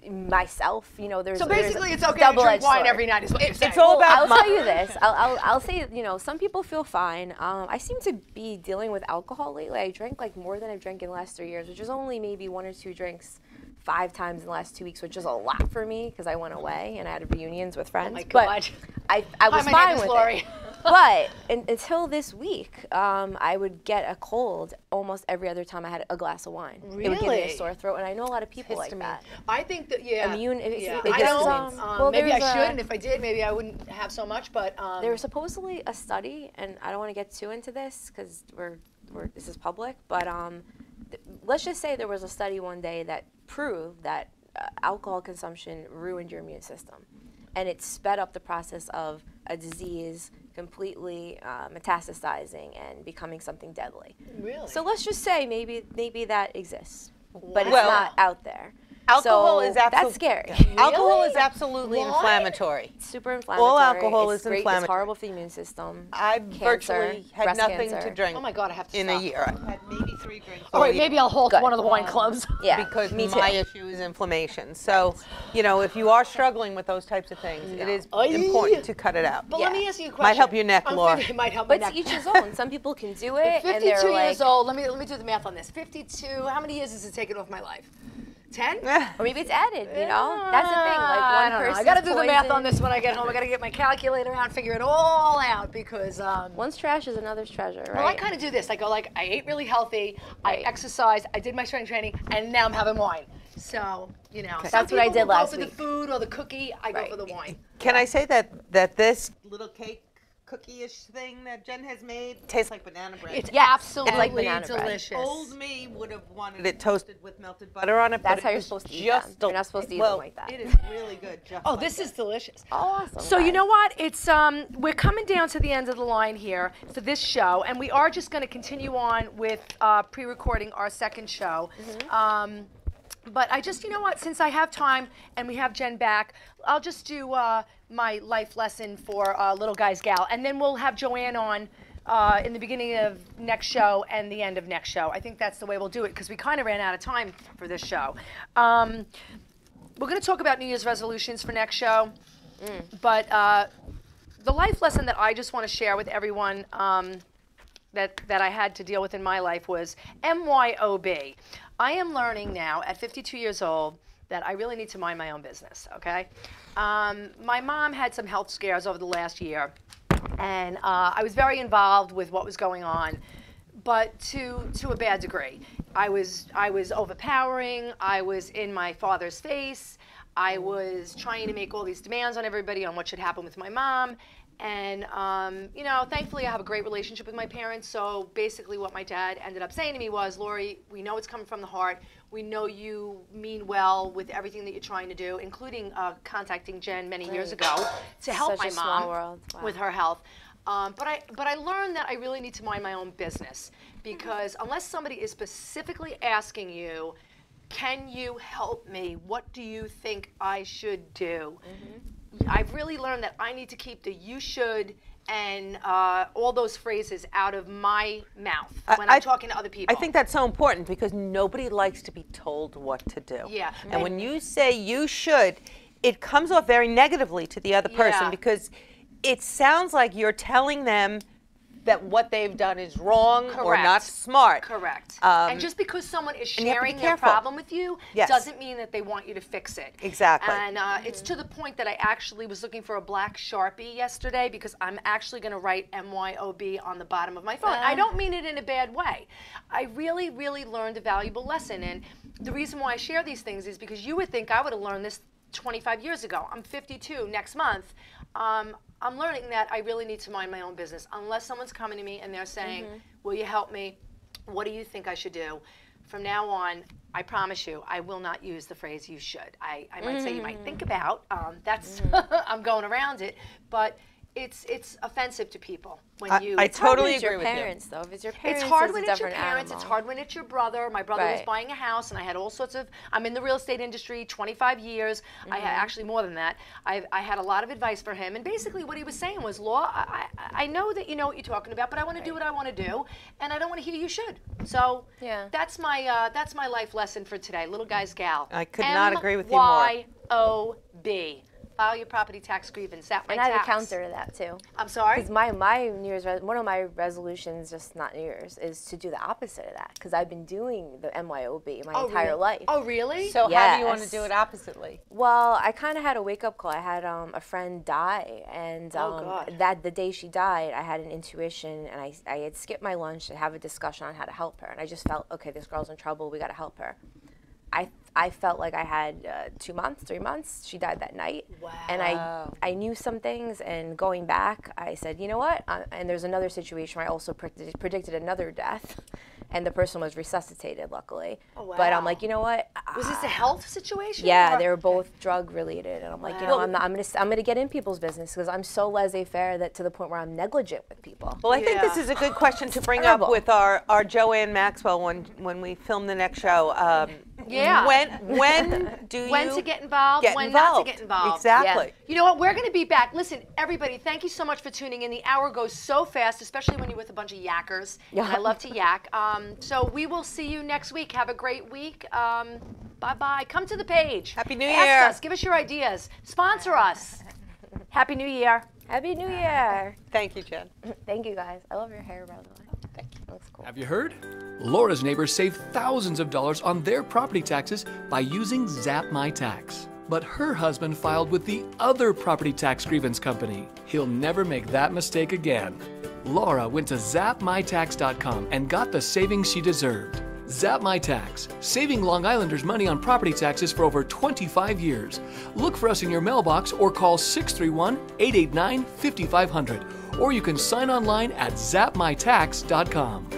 myself, you know, there's. So basically, it's okay to double-edged drink wine sword. every night. Is what you're saying. It's all about. I'll tell you this. I'll say, you know, some people feel fine. I seem to be dealing with alcohol lately. I drank like more than I've drank in the last 3 years, which is only maybe 1 or 2 drinks 5 times in the last 2 weeks, which is a lot for me because I went away and I had reunions with friends. Oh my God. But I was Hi, my fine name is with Lori. it. But until this week, I would get a cold almost every other time I had a glass of wine. It would give me a sore throat, and I know a lot of people like that. I think that, Immune. I don't. Well, maybe I there's should, and if I did, maybe I wouldn't have so much. But there was supposedly a study, and I don't want to get too into this because this is public. But let's just say there was a study one day that proved that alcohol consumption ruined your immune system, and it sped up the process of a disease completely metastasizing and becoming something deadly. Really? So let's just say maybe that exists, but it's not out there. Alcohol So is absolutely. that's scary. Alcohol is absolutely inflammatory. It's super inflammatory. All alcohol it's is great. inflammatory. It's horrible for the immune system. I Cancer, virtually had breast nothing cancer. to drink. Oh my God, I have to in stop. a year. I had maybe 3 drinks. All right, maybe I'll halt one of the wine clubs. Yeah, because me my too. issue is inflammation. So, you know, if you are struggling with those types of things, it is important to cut it out. But let me ask you a question. Might help your neck, Laura. It might help my But neck. to each his own. Some people can do it, and 52 they're like, years old. Let me do the math on this. 52. How many years has it taken off my life? 10? or maybe it's added. You know, that's the thing. Like one person. I got to do the math on this when I get home. I got to get my calculator out and figure it all out because. One's trash is another's treasure, right? Well, I kind of do this. I go like, I ate really healthy, I exercised, I did my strength training, and now I'm having wine. So, you know, some That's what I people did will last go for week. the food or the cookie. I go for the wine. Can I say that this little cake cookie-ish thing that Jen has made tastes like banana bread? It's Yes, absolutely it's like banana bread. delicious. Old me would have wanted it toasted with melted butter on it. That's but how it you're was supposed to eat just them. You're not supposed to eat well, them like that. It is really good. Just Oh, like this that. is delicious. Oh, awesome. So you know what? It's we're coming down to the end of the line here for this show, and we are just going to continue on with pre-recording our second show. But I just, you know what? Since I have time and we have Jen back, I'll just do my life lesson for Little Guy's Gal, and then we'll have Joanne on in the beginning of next show and the end of next show. I think that's the way we'll do it because we kind of ran out of time for this show. We're going to talk about New Year's resolutions for next show, but the life lesson that I just want to share with everyone that I had to deal with in my life was MYOB. I am learning now at 52 years old that I really need to mind my own business, okay? My mom had some health scares over the last year, and I was very involved with what was going on, but to a bad degree. I was overpowering, I was in my father's face, I was trying to make all these demands on everybody on what should happen with my mom, And, you know, thankfully I have a great relationship with my parents. So basically what my dad ended up saying to me was, Lori, we know it's coming from the heart. We know you mean well with everything that you're trying to do, including contacting Jen many years ago to help Such my a small mom world. Wow. with her health. But I learned that I really need to mind my own business, because unless somebody is specifically asking you, can you help me? What do you think I should do? I've really learned that I need to keep the you should and all those phrases out of my mouth when I'm talking to other people. I think that's so important, because nobody likes to be told what to do. Yeah. And when you say you should, it comes off very negatively to the other person, Yeah. because it sounds like you're telling them that what they've done is wrong or not Correct. smart. Correct. And just because someone is and you have to be sharing their careful. problem with you Yes. doesn't mean that they want you to fix it. Exactly. And it's to the point that I actually was looking for a black Sharpie yesterday, because I'm actually going to write MYOB on the bottom of my phone. I don't mean it in a bad way. I really, really learned a valuable lesson. And the reason why I share these things is because you would think I would have learned this 25 years ago. I'm 52 next month. I'm learning that I really need to mind my own business. Unless someone's coming to me and they're saying, will you help me? What do you think I should do? From now on, I promise you, I will not use the phrase you should. I might say you might think about. That's I'm going around it. But it's offensive to people when you. I totally It's agree your with you. parents, though. If it's your parents, It's hard it's when a it's your different parents. It's animal. hard when it's your brother. My brother was Right. buying a house, and I had all sorts of. I'm in the real estate industry, 25 years. I had actually more than that. I had a lot of advice for him, and basically what he was saying was, Law, I know that you know what you're talking about, but I want to do what I want to do, and I don't want to hear you should. So Yeah. that's my life lesson for today. Little guy's gal. I could not agree with you more. MYOB. File your property tax grievance. That my And I have a tax. counter to that too. I'm sorry. Because my New Year's one of my resolutions, just not New Year's, is to do the opposite of that. Because I've been doing the MYOB my entire life. Oh, really? So how do you want to Yes. do it oppositely? Well, I kind of had a wake up call. I had a friend die, and God. that the day she died, I had an intuition, and I had skipped my lunch to have a discussion on how to help her, and I just felt, okay, this girl's in trouble. We got to help her. I felt like I had 2 months, 3 months. She died that night. Wow. And I knew some things, and going back, I said, you know what? And there's another situation where I also predicted another death, and the person was resuscitated, luckily. Oh, But I'm wow. like, you know what? Was this a health situation? Yeah, or- they were both drug related, and I'm like, you know, I'm gonna get in people's business because I'm so laissez-faire that to the point where I'm negligent with people. Well, I think this Yeah. is a good question to bring up terrible. with our Joanne Maxwell when we film the next show. Yeah. When do you When to get involved, get when involved? not to get involved. Exactly. Yeah. You know what? We're going to be back. Listen, everybody, thank you so much for tuning in. The hour goes so fast, especially when you're with a bunch of yackers. Yeah. And I love to yak. So we will see you next week. Have a great week. Bye-bye. Come to the page. Happy New Ask Year. us. Give us your ideas. Sponsor us. Happy New Year. Happy New Year! Thank you, Jen. Thank you guys. I love your hair, by the way. Thank you. It looks cool. Have you heard? Laura's neighbors save thousands of dollars on their property taxes by using Zap My Tax. But her husband filed with the other property tax grievance company. He'll never make that mistake again. Laura went to zapmytax.com and got the savings she deserved. Zap My Tax, saving Long Islanders money on property taxes for over 25 years. Look for us in your mailbox or call 631-889-5500. Or you can sign online at zapmytax.com.